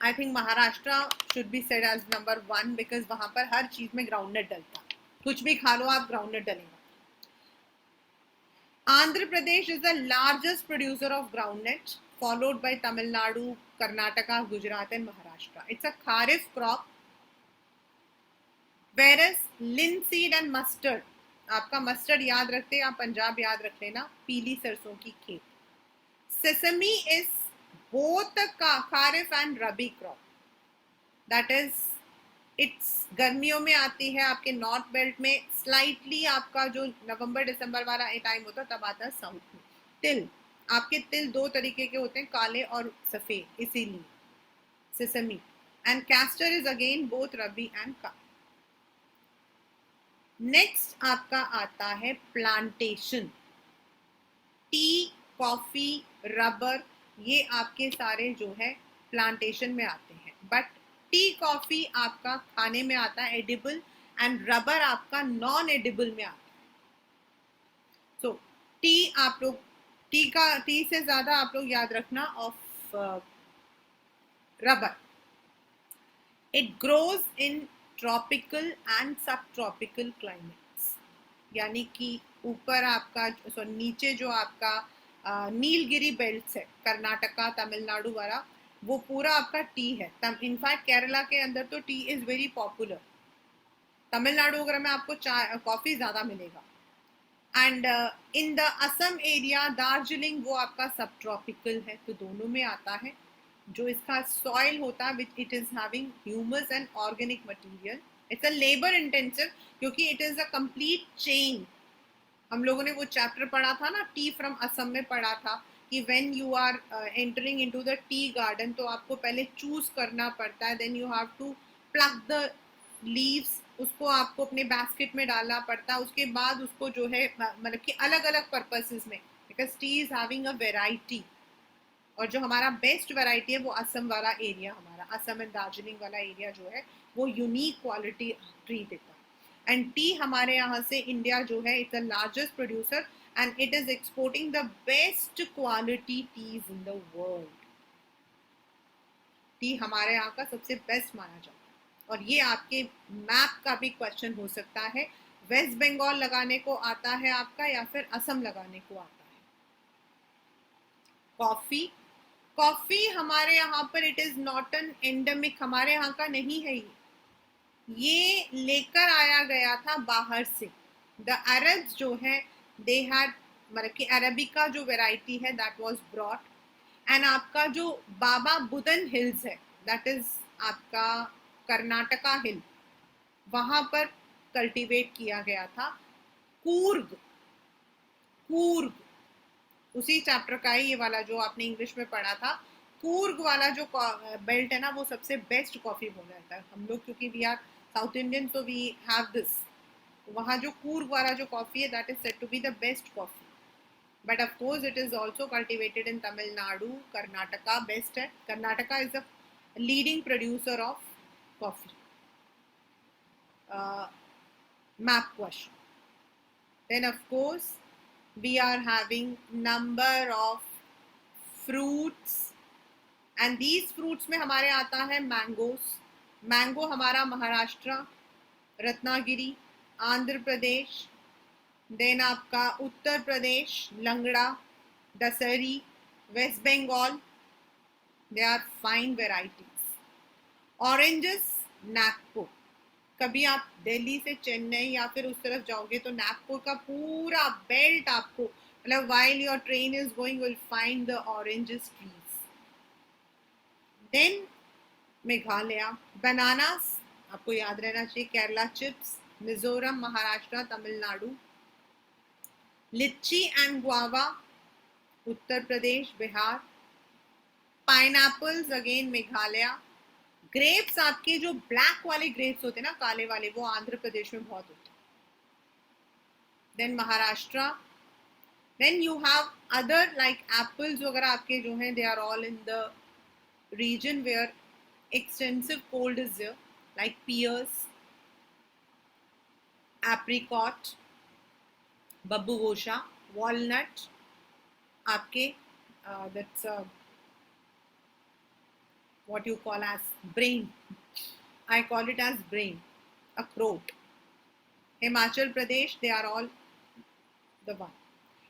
I think Maharashtra should be said as number 1 because वहां पर हर चीज में ग्राउंडनट डलता है. कुछ भी खा लो आप, ग्राउंडनट डलेगा. Andhra Pradesh is the largest producer of groundnut, followed by Tamil Nadu, Karnataka, Gujarat and Maharashtra. It's a kharif crop. Whereas linseed and mustard, आपका मस्टर्ड याद रखते हैं, आप पंजाब याद रख लेना, पीली सरसों की खेत. Sesame is both kharif and rabi crop. That is it's गर्मियों में आती है आपके नॉर्थ बेल्ट में. स्लाइटली आपका जो नवंबर दिसंबर वाला टाइम होता है तब आता है साउथ में. तिल, आपके तिल दो तरीके के होते हैं, काले और सफेद, इसीलिए sesame. And castor is again both rabi and का. नेक्स्ट आपका आता है प्लांटेशन. टी, कॉफी, रबर, ये आपके सारे जो है प्लांटेशन में आते हैं. बट टी कॉफी आपका खाने में आता है, एडिबल, एंड रबर आपका नॉन एडिबल में आता है. सो टी आप लोग, टी से ज्यादा आप लोग याद रखना of rubber. It grows in tropical and सब ट्रॉपिकल क्लाइमेट्स. यानी कि ऊपर आपका नीचे जो आपका नीलगिरी बेल्ट है, कर्नाटका, तमिलनाडु वाला, वो पूरा आपका टी है. इनफैक्ट केरला के अंदर तो T is very popular. Tamil Nadu वगैरह में आपको चाय कॉफी ज्यादा मिलेगा. And in the Assam area, Darjeeling, वो आपका सब ट्रॉपिकल है, तो दोनों में आता है. जो इसका सॉइल होता है, which it is having humus and organic material. It's a labour intensive, क्योंकि it is a complete chain. हम लोगों ने वो चैप्टर पढ़ा था ना, टी फ्रॉम असम में पढ़ा था, कि when you are entering into the tea garden, तो आपको पहले चूज करना पड़ता है. Then you have to plug the leaves, उसको आपको अपने बास्केट में डालना पड़ता है. उसके बाद उसको जो है मतलब कि अलग अलग पर्पसेस में, because T is having a variety. और जो हमारा बेस्ट वैरायटी है वो असम वाला एरिया, हमारा असम एंड दार्जिलिंग वाला एरिया जो है, वो यूनिक क्वालिटी ट्री देता है. एंड टी हमारे यहाँ से, इंडिया जो है, it's the largest producer and it is exporting the best quality teas in the world. Tea हमारे यहाँ का सबसे बेस्ट माना जाता है. और ये आपके मैप का भी क्वेश्चन हो सकता है. वेस्ट बंगाल लगाने को आता है आपका, या फिर असम लगाने को आता है. कॉफी, कॉफी हमारे यहाँ पर it is not an endemic, हमारे यहाँ का नहीं है. ये लेकर आया गया था बाहर से. द अरब्स जो है, दे हैड, मतलब कि अरबिका जो वेराइटी है, दैट वाज ब्रॉट. एंड आपका जो बाबा बुदन हिल्स है, दैट इज आपका कर्नाटका हिल, वहां पर कल्टीवेट किया गया था. कूर्ग, कूर्ग उसी चैप्टर का है ये वाला जो आपने इंग्लिश में पढ़ा था. कूर्ग वाला जो बेल्ट है ना, वो सबसे बेस्ट कॉफी बोला जाता है. हम लोग क्योंकि वी आर साउथ इंडियन, तो वी हैव दिस. वहाँ जो कूर्ग वाला जो कॉफी है, that is said to be the best coffee. But of course it is also cultivated in Tamil Nadu, Karnataka best है. Karnataka is the leading producer of coffee. map question. Then of course we are having number of fruits, and these fruits में हमारे आता है mangoes. Mango हमारा Maharashtra, Ratnagiri, Andhra Pradesh, then आपका Uttar Pradesh Langra, Dasheri, West Bengal, they are fine varieties. Oranges, Nagpur. कभी आप दिल्ली से चेन्नई या फिर उस तरफ जाओगे तो नागपुर का पूरा बेल्ट आपको, मतलब while your train is going you will find the oranges trees. Then Meghalaya, bananas आपको याद रहना चाहिए, केरला चिप्स, मिजोरम, महाराष्ट्र, तमिलनाडु, लिच्ची and guava, Uttar Pradesh, Bihar, pineapples again Meghalaya, grapes आपके जो ब्लैक वाले ग्रेप्स होते हैं ना, काले वाले, वो आंध्र प्रदेश में बहुत होते हैं. Then Maharashtra. Then you have other like apples वगैरह आपके जो हैं, they are all in the region where extensive cold is there, like pears, apricot, babugosha, walnut, आपके that's what you call as brain. I call it as brain, अखरोट. Himachal Pradesh, they are all the one.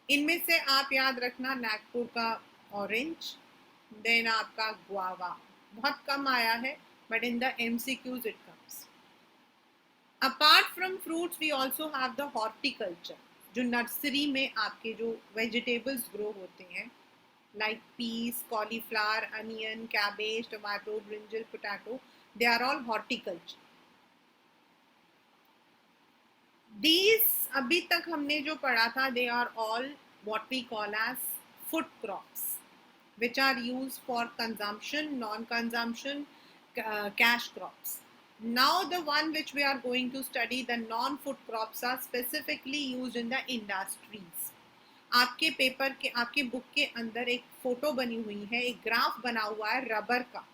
इनमें से आप याद रखना नागपुर का orange, then आपका guava बहुत कम आया है, but in the MCQs it comes. Apart from fruits, we also have the horticulture, जो नर्सरी में आपके जो वेजिटेबल्स ग्रो होते हैं, like peas, cauliflower, onion, cabbage, tomato, brinjal, potato, they are all horticulture. These अभी तक हमने जो पढ़ा था, they are all what we call as food crops, which are used for consumption, non-consumption, cash crops. Now the one which we are going to study, the non-food crops are specifically used in the industries. आपके paper के, आपके book के अंदर एक photo बनी हुई है, एक ग्राफ बना हुआ है रबर का,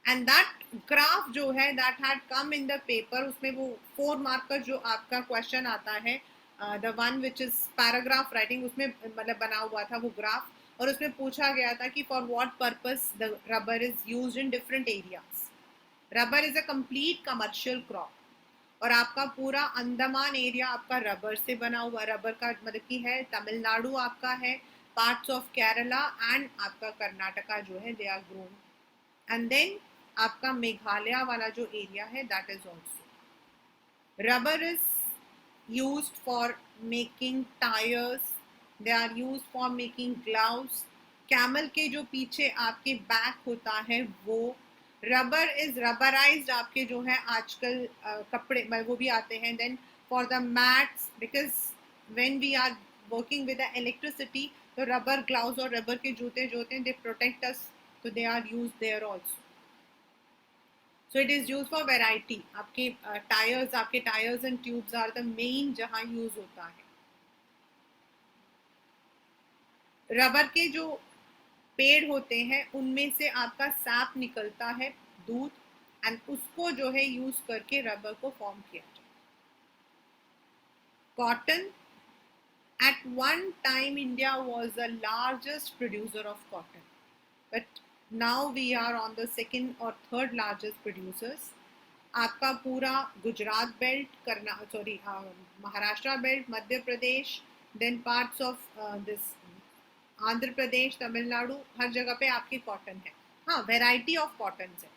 एंड दैट ग्राफ जो है that had come in the paper. उसमें वो 4 मार्क का जो आपका क्वेश्चन आता है, the one which is paragraph writing, उसमें मतलब बना हुआ था वो ग्राफ, और उसमें पूछा गया था कि for what purpose the rubber is used in different areas. Rubber is a complete commercial crop, और आपका पूरा अंडमान एरिया आपका रबर से बना हुआ, रबर का मतलब कि है, तमिलनाडु आपका है, पार्ट्स ऑफ केरला एंड आपका कर्नाटका जो है, they are grown. And then आपका मेघालय वाला जो एरिया है, that is also. Rubber is used for making tires, they are used for making gloves. Camel के जो पीछे आपके बैक होता है वो रबर इज रबराइज्ड, आपके जो है आजकल कपड़े वो भी आते हैं. Then for the mats, because when we are working with the electricity, तो रबर ग्लव्स और रबर के जूते जो होते हैं, दे प्रोटेक्ट अस, तो they are used there also. So it is used for variety. आपके टायर्स, आपके tyres and tubes are the main जहां यूज होता है. रबर के जो पेड़ होते हैं उनमें से आपका सैप निकलता है, दूध, एंड उसको जो है यूज करके रबर को फॉर्म किया जाता है. Cotton, at one time India was the largest producer of cotton, but now we are on the second or third largest producers. आपका पूरा Gujarat belt, Maharashtra belt, Madhya Pradesh, then parts of this Andhra Pradesh, Tamil Nadu, हर जगह पे आपकी कॉटन है. हाँ, वेराइटी ऑफ कॉटन है,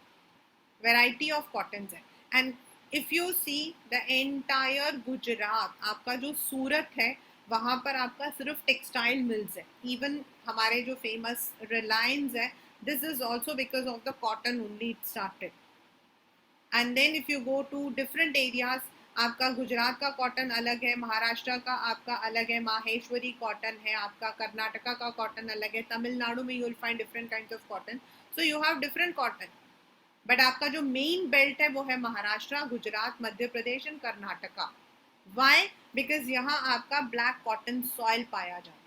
variety of cotton है. And if you see the entire Gujarat, आपका जो सूरत है वहाँ पर आपका सिर्फ टेक्सटाइल मिल्स है. इवन हमारे जो फेमस रिलायंस है, this is also because of the cotton only it started. And then if you go to different areas, आपका गुजरात का कॉटन अलग है, महाराष्ट्र का आपका अलग है, माहेश्वरी कॉटन है, आपका कर्नाटका का कॉटन अलग है, तमिलनाडु में you will find different kinds of cotton. So you have different cotton, but आपका जो मेन बेल्ट है वो है Maharashtra, Gujarat, Madhya Pradesh and Karnataka. Y? Because यहाँ आपका ब्लैक कॉटन सॉइल पाया जाता है.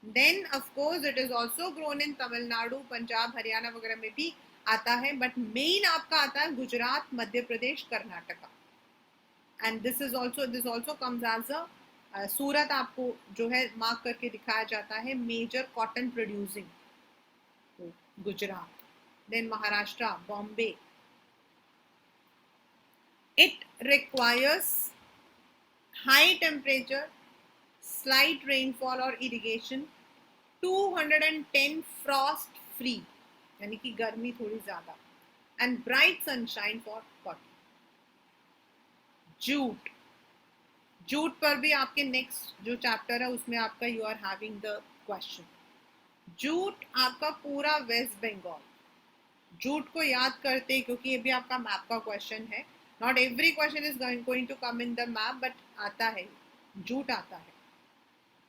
Then of course it is also grown in Tamil Nadu, Punjab, Haryana वगैरह में भी आता है, but main आपका आता है Gujarat, Madhya Pradesh, Karnataka. And this also comes as a सूरत आपको जो है मार्क करके दिखाया जाता है major cotton producing, Gujarat. Then Maharashtra, Bombay. It requires high temperature, slight rainfall or irrigation, 210 frost free यानी कि गर्मी थोड़ी ज्यादा, and bright sunshine for cotton. Jute, jute पर भी आपके नेक्स्ट जो चैप्टर है उसमें आपका you are having the question. Jute आपका पूरा वेस्ट बंगाल, जूट को याद करते क्योंकि ये भी आपका मैप का क्वेश्चन है. Not every question is going to come in the map but आता है, जूट आता है.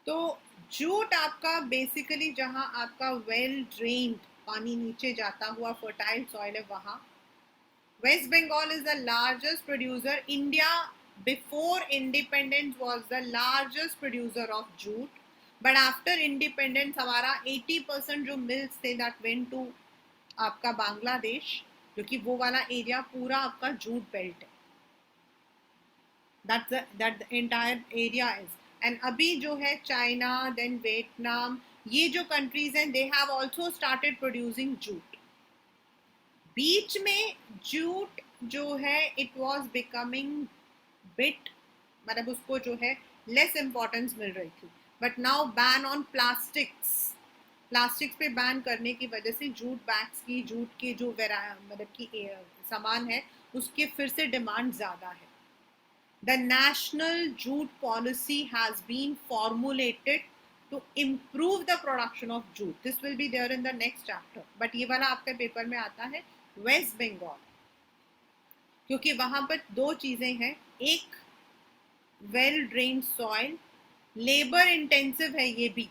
तो जूट आपका बेसिकली जहां आपका वेल ड्रेन्ड पानी नीचे जाता हुआ फर्टाइल सॉइल है वहां. West Bengal is the largest producer. India before independence was the largest producer of jute, but after independence हमारा 80% जो मिल्स थे दैट वेंट टू आपका बांग्लादेश, क्योंकि वो वाला एरिया पूरा आपका जूट बेल्ट है. That entire area is. And अभी जो है चाइना, देन वियतनाम, ये जो कंट्रीज हैं they have also started producing jute. बीच में जूट जो है इट वाज बिकमिंग बिट, मतलब उसको जो है लेस इंपॉर्टेंस मिल रही थी. But now ban on plastics, plastics पे बैन करने की वजह से जूट बैग्स की, जूट के जो मतलब की सामान है उसके फिर से डिमांड ज़्यादा है. The national jute policy has been formulated to improve the production of jute. This will be there in the next chapter, but ये वाला आपके पेपर में आता है वेस्ट बंगाल, क्योंकि वहां पर दो चीज़ें हैं. एक well drained soil, labour intensive है ये भी,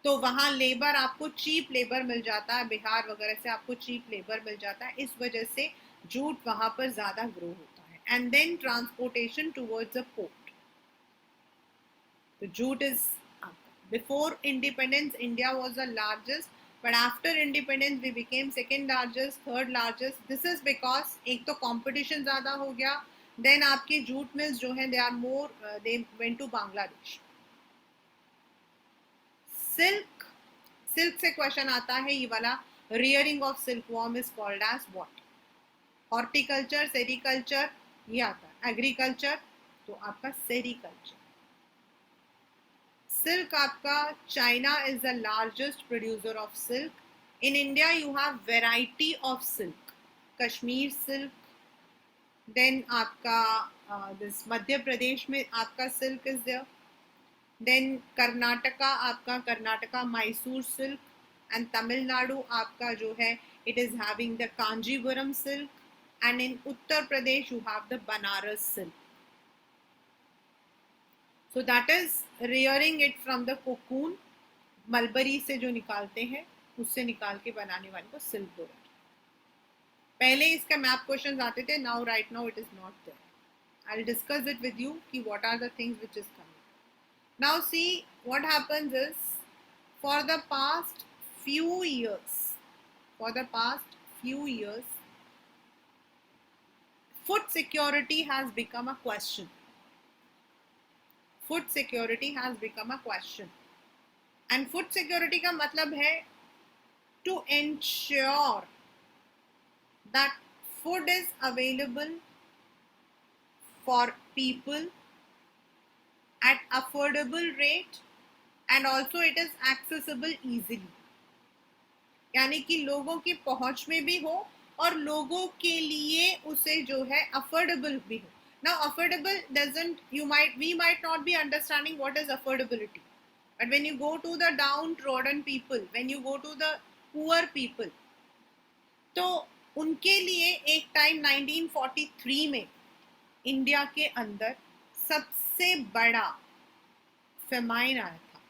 तो वहाँ लेबर आपको चीप लेबर मिल जाता है, बिहार वगैरह से आपको चीप लेबर मिल जाता है, इस वजह से जूट वहाँ पर ज़्यादा ग्रो होता है. And then transportation towards a port. तो jute is, before independence India was the largest, but after independence we became second largest, third largest. This is because एक तो कॉम्पिटिशन ज़्यादा हो गया, देन आपके जूट मिल्स जो हैं they are more, they went to Bangladesh. Silk, silk से question आता है ये वाला, rearing of silk worm is called as what. Horticulture, sericulture, ये आता है. एग्रीकल्चर तो आपका सेरिकल्चर. सिल्क आपका China is the largest producer of silk. In India you have variety of silk, Kashmir silk, then आपका दिस मध्य प्रदेश में आपका silk is there. Then Karnataka आपका, कर्नाटका मैसूर सिल्क, एंड तमिलनाडु आपका जो है it is having the Kanjeevaram silk, and in Uttar Pradesh you have the Banaras silk. So that is rearing it from the cocoon, mulberry से जो निकालते हैं उससे निकाल के बनाने वाले को सिल्क बोला. पहले इसका मैप क्वेश्चन आते थे, now right now it is not there. I will discuss it with you कि what are the things which is coming. Now see what happens is, for the past few years, food security has become a question. Food security has become a question. And food security का मतलब है to ensure that food is available for people at affordable rate and also it is accessible easily. यानी कि लोगों की पहुंच में भी हो और लोगों के लिए उसे जो है अफोर्डेबल भी हो. Now affordable doesn't, we might not be understanding what is affordability, but when you go to the downtrodden people, when you go to the poor people, तो उनके लिए एक टाइम 1943 में इंडिया के अंदर सबसे बड़ा फेमाइन आया था,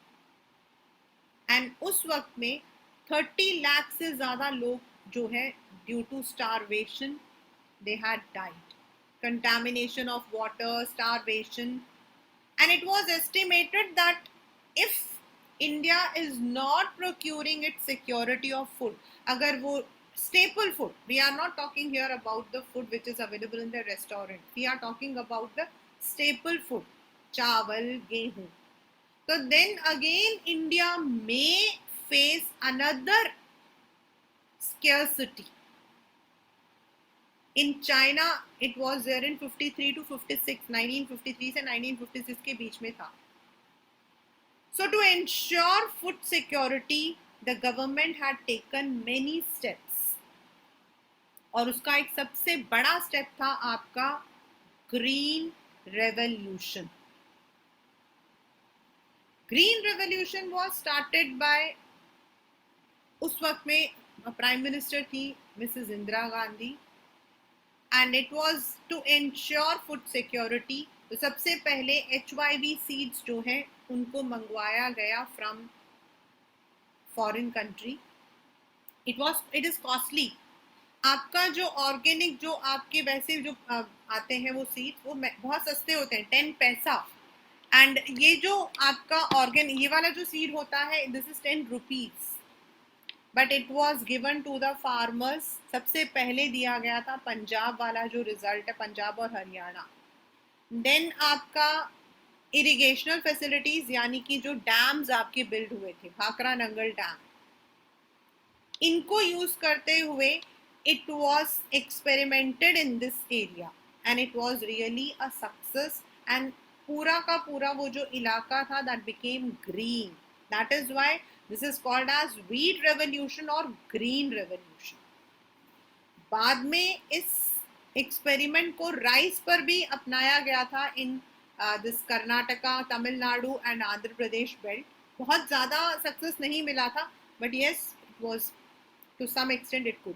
एंड उस वक्त में 30 लाख से ज़्यादा लोग जो है due to starvation they had died. Contamination of water, starvation, and it was estimated that if India is not procuring it security of food, अगर वो staple food, we are not talking here about the food which is available in the restaurant, we are talking about the staple food, चावल, गेहूं. So then again India may face another scarcity. In China it was there in 53 to 56, 1953 से 1956 के बीच में था. So to ensure food security, the government had taken many steps. और उसका एक सबसे बड़ा स्टेप था आपका green revolution. Green revolution was started by, उस वक्त में प्राइम मिनिस्टर थी Mrs Indira Gandhi, and it was to ensure food security. तो सबसे पहले HYV सीड्स जो हैं उनको मंगवाया गया from foreign country. It is costly. आपका जो ऑर्गेनिक, जो आपके वैसे जो आते हैं वो सीड्स, वो बहुत सस्ते होते हैं, 10 पैसा. एंड ये जो आपका ऑर्गेनिक, ये वाला जो सीड होता है, this is 10 rupees. But it was given to the farmers. सबसे पहले दिया गया था पंजाब वाला जो रिजल्ट है, पंजाब और हरियाणा. देन आपका इरिगेशनल फैसिलिटीज, यानी कि जो डैम्स आपके बिल्ड हुए थे, भाखरा नंगल डैम, इनको यूज करते हुए it was experimented in this area and it was really a success. And पूरा का पूरा वो जो इलाका था, that became green. That is why this is called as wheat revolution or green revolution. बाद में इस एक्सपेरिमेंट को राइस पर भी अपनाया गया था in this Karnataka, Tamil Nadu and Andhra Pradesh belt. बहुत ज़्यादा सक्सेस नहीं मिला था, but yes it was to some extent it could.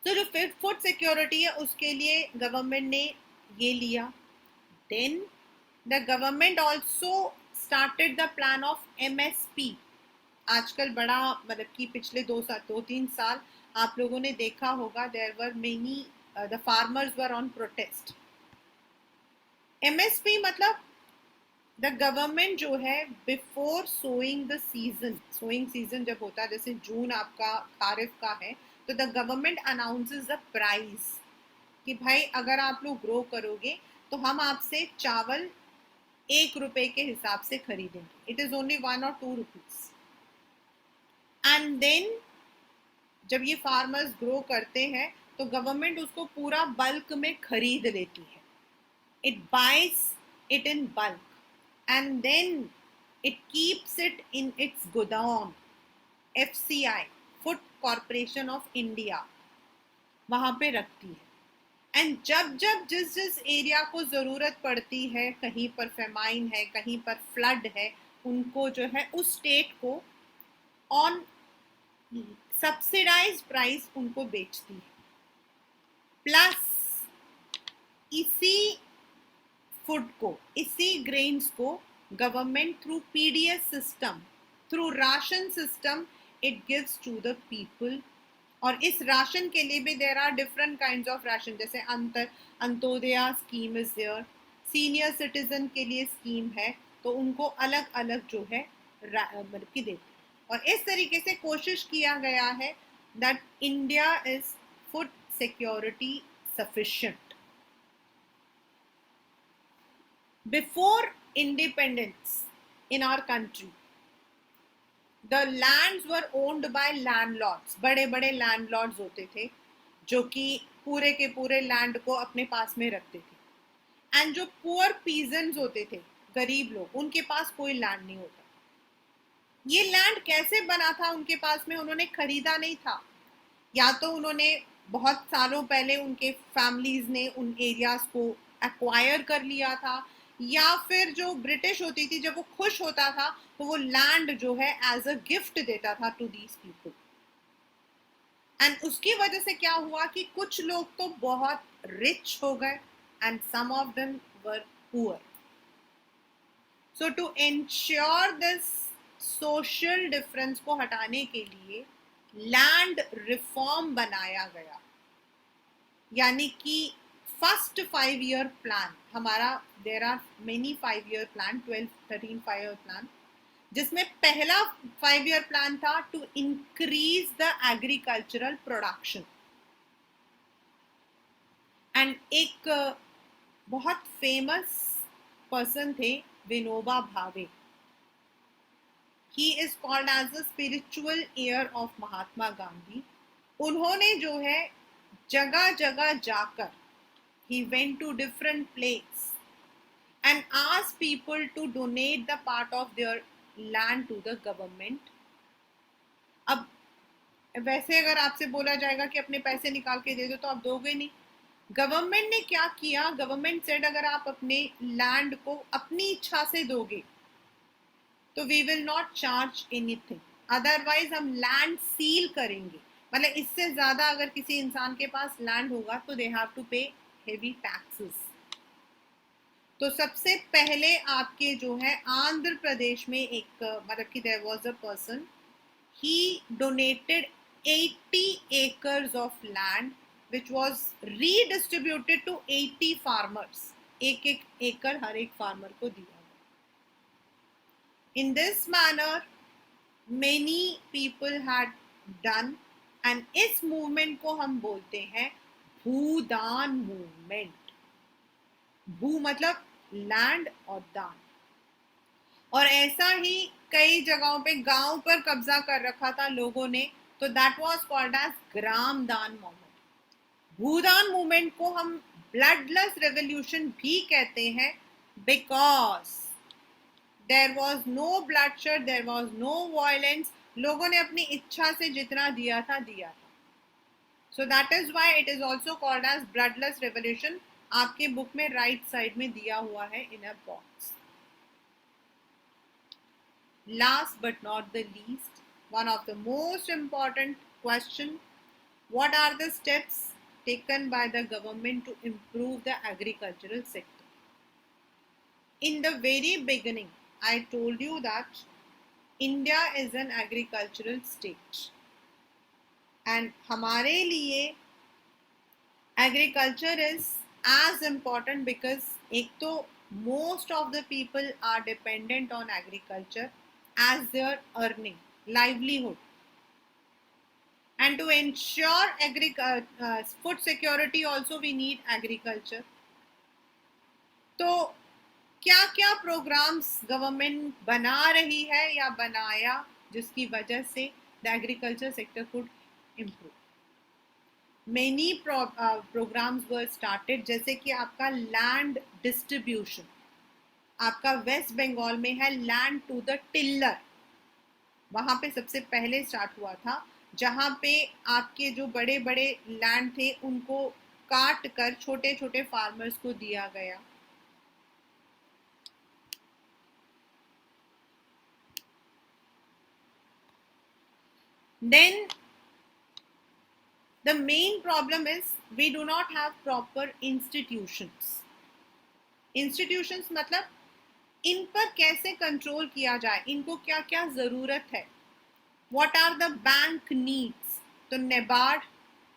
तो जो फूड सिक्योरिटी है उसके लिए गवर्नमेंट ने ये लिया. Then the government also started the plan of MSP. आजकल बड़ा, मतलब कि पिछले 2-3 साल आप लोगों ने देखा होगा, there were many, the farmers were on protest. MSP मतलब द गवर्नमेंट जो है before sowing the season, sowing season जब होता है, जैसे जून आपका खारिफ का है, तो the government announces the price कि भाई अगर आप लोग ग्रो करोगे तो हम आपसे चावल 1 रुपए के हिसाब से खरीदेंगे. It is only 1 or 2 rupees. And then जब ये फार्मर्स ग्रो करते हैं तो गवर्नमेंट उसको पूरा बल्क में खरीद लेती है. It buys it in bulk and then it keeps it in its गोदाम. FCI, food corporation of India, वहां पे रखती है. एंड जब जब जिस जिस एरिया को जरूरत पड़ती है, कहीं पर फेमाइन है, कहीं पर फ्लड है, उनको जो है उस स्टेट को ऑन सब्सिडाइज प्राइस उनको बेचती है. प्लस इसी फूड को, इसी ग्रेन्स को government through PDS system, through ration system, it gives to the people. और इस राशन के लिए भी there are different kinds of ration, जैसे Antyodaya scheme is there, senior citizen के लिए स्कीम है, तो उनको अलग अलग जो है मतलब कि देते हैं. और इस तरीके से कोशिश किया गया है that India is food security sufficient. Before independence in our country, the lands were owned by landlords. बड़े बड़े landlords होते थे जो कि पूरे के पूरे लैंड को अपने पास में रखते थे. एंड जो पुअर पीजेंट्स होते थे, गरीब लोग, उनके पास कोई लैंड नहीं होता. ये लैंड कैसे बना था उनके पास में? उन्होंने खरीदा नहीं था, या तो उन्होंने बहुत सालों पहले उनके फैमिलीज ने उन एरियाज को एक्वायर कर लिया था, या फिर जो ब्रिटिश होती थी जब वो खुश होता था तो वो लैंड जो है एज अ गिफ्ट देता था टू दीज पीपल. एंड उसकी वजह से क्या हुआ कि कुछ लोग तो बहुत रिच हो गए and some of them were poor. So to ensure this social difference को हटाने के लिए लैंड रिफॉर्म बनाया गया. यानी कि फर्स्ट 5-year प्लान हमारा, there are many 5-year plan, 12-13 5-year plan, जिसमें पहला 5-year प्लान था to increase the agricultural production. And एक बहुत फेमस पर्सन थे Vinoba Bhave. He is called as the spiritual heir of Mahatma Gandhi. उन्होंने जो है जगह जगह जाकर he went to different place and asked people to donate the part of their land to the government. अब वैसे अगर आपसे बोला जाएगा कि अपने पैसे निकाल के दे दो तो आप दोगे नहीं. गवर्नमेंट ने क्या किया, गवर्नमेंट सेड अगर आप अपने लैंड को अपनी इच्छा से दोगे तो we will not charge anything, otherwise हम लैंड सील करेंगे. मतलब इससे ज्यादा अगर किसी इंसान के पास लैंड होगा तो दे हैव टू पे हेवी टैक्सेस. तो सबसे पहले आपके जो है आंध्र प्रदेश में एक मतलब कि there was a person, he donated 80 acres of land which was redistributed to 80 farmers. एक एक एकड़ हर एक फार्मर को दिया. In this manner many people had done and इस मूवमेंट को हम बोलते हैं भूदान मूवमेंट. भू मतलब लैंड और दान. और ऐसा ही कई जगहों पे गांव पर कब्जा कर रखा था लोगों ने, तो that was called as gram दान मूवमेंट. भूदान मूवमेंट को हम ब्लडलेस रेवोल्यूशन भी कहते हैं because there was no bloodshed, there was no violence. लोगों ने अपनी इच्छा से जितना दिया था दिया था. So that is why it is also called as bloodless revolution. आपके बुक में राइट साइड में दिया हुआ है in a box. Last but not the least, one of the most important question, what are the steps taken by the government to improve the agricultural sector? In the very beginning, I told you that India is an agricultural state and हमारे लिए agriculture is as important because एक तो most of the people are dependent on agriculture as their earning livelihood, and to ensure food security also we need agriculture. तो क्या क्या programmes government बना रही है या बनाया जिसकी वजह से the agriculture sector could improve. Many programs were started, जैसे कि आपका लैंड डिस्ट्रीब्यूशन आपका वेस्ट बंगाल में है, लैंड टू द टिल्लर. वहां पे सबसे पहले स्टार्ट हुआ था, जहां पे आपके जो बड़े बड़े लैंड थे उनको काट कर छोटे छोटे फार्मर्स को दिया गया. Then the main problem is we do not have proper institutions. Institutions मतलब इन पर कैसे कंट्रोल किया जाए, इनको क्या क्या जरूरत है. What are the bank needs? तो NABARD,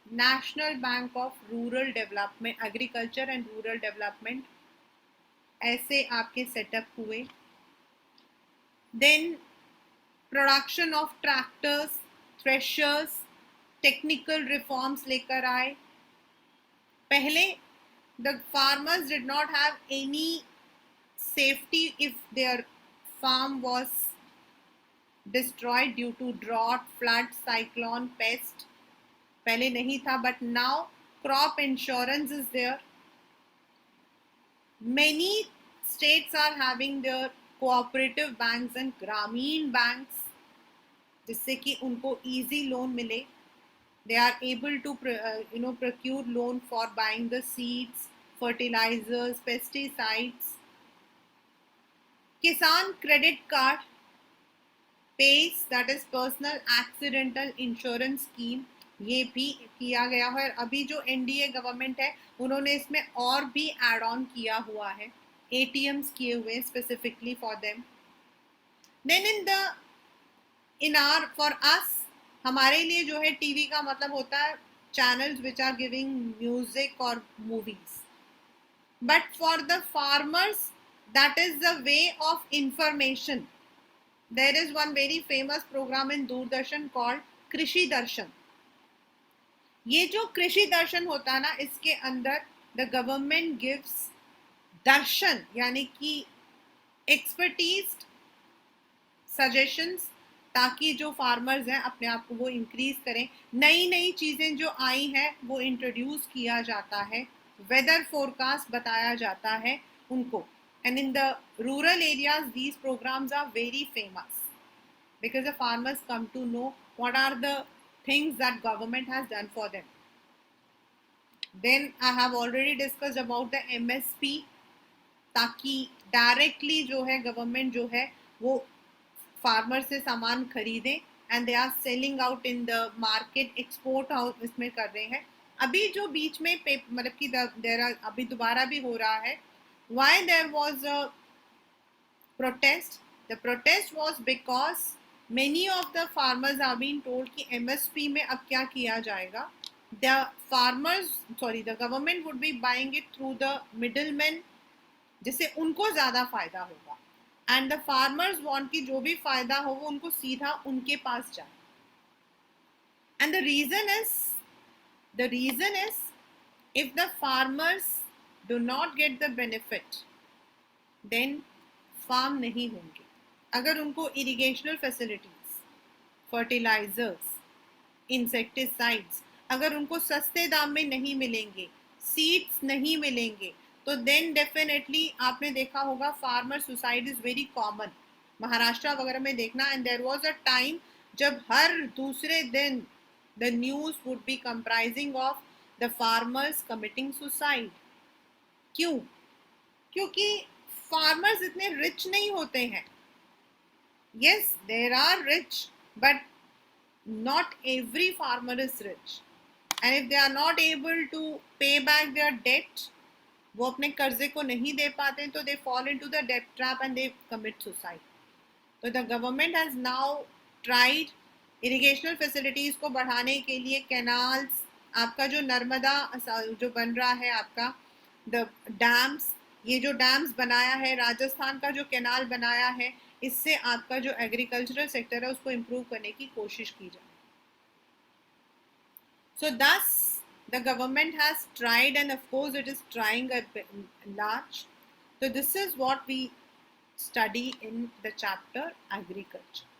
national bank of rural development, agriculture and rural development, ऐसे आपके सेटअप हुए. Then production of tractors, threshers, technical reforms लेकर आए. पहले the farmers did not have any safety if their farm was destroyed due to drought, flood, cyclone, pest. पहले नहीं था, but now crop insurance is there. Many states are having their cooperative banks and Grameen banks, जिससे कि उनको easy loan मिले. They are able to procure loan for buying the seeds, fertilizers, pesticides. Kisan credit card, PACE, that is personal accidental insurance scheme, ये भी किया गया है. अभी जो एनडीए गवर्नमेंट है उन्होंने इसमें और भी एड ऑन किया हुआ है, एटीएम्स किए हुए specifically for them. Then in are for us, हमारे लिए जो है टीवी का मतलब होता है channels which are giving music और movies. But for the farmers that is the way of information. There is one very famous program in Doordarshan called Krishi दर्शन. ये जो कृषि दर्शन होता है ना, इसके अंदर द गवर्नमेंट गिव्स दर्शन यानी कि एक्सपर्टीज सजेशंस ताकि जो फार्मर्स हैं अपने आप को वो इंक्रीज करें। नई नई चीज़ें जो आई हैं वो इंट्रोड्यूस किया जाता है, वेदर फोरकास्ट बताया जाता है उनको। And in the rural areas these programs are very famous because the farmers come to know what are the things that government has done for them. Then I have already discussed about the MSP, ताकि directly जो है government जो है वो farmer से सामान खरीदें and they are selling out in the market, export house इसमें कर रहे हैं। अभी जो बीच में मतलब कि देर अभी दोबारा भी हो रहा है, why there was a protest. The protest was because many of the farmers are being told कि MSP में अब क्या किया जाएगा। The farmers, sorry, the government would be buying it through the middlemen, जिससे उनको ज़्यादा फायदा होगा। And the farmers want कि जो भी फायदा हो वो उनको सीधा उनके पास जाए। And the reason is if the farmers do not get the benefit, then farm नहीं होंगे। अगर उनको इरिगेशनल फैसिलिटीज, फर्टिलाइजर्स, इंसेक्टिसाइड्स अगर उनको सस्ते दाम में नहीं मिलेंगे, सीड्स नहीं मिलेंगे, तो देन डेफिनेटली आपने देखा होगा farmer suicide is very common. Maharashtra वगैरह में देखना, and there was a time जब हर दूसरे दिन the news would be comprising of the farmers committing suicide. क्यों? क्योंकि फार्मर्स इतने रिच नहीं होते हैं। yes, there are rich, but not every farmer is rich, and if they are not able to pay back their debt, वो अपने कर्जे को नहीं दे पाते, तो they fall into the debt trap and they commit suicide. तो the government has now tried irrigational facilities को बढ़ाने के लिए कैनाल्स, आपका जो नर्मदा जो बन रहा है आपका द डैम्स, ये जो डैम्स बनाया है, राजस्थान का जो कैनाल बनाया है, इससे आपका जो एग्रीकल्चरल सेक्टर है उसको इम्प्रूव करने की कोशिश की जाए। सो दस the government has tried, and of course it is trying at large. So this is what we study in the chapter agriculture.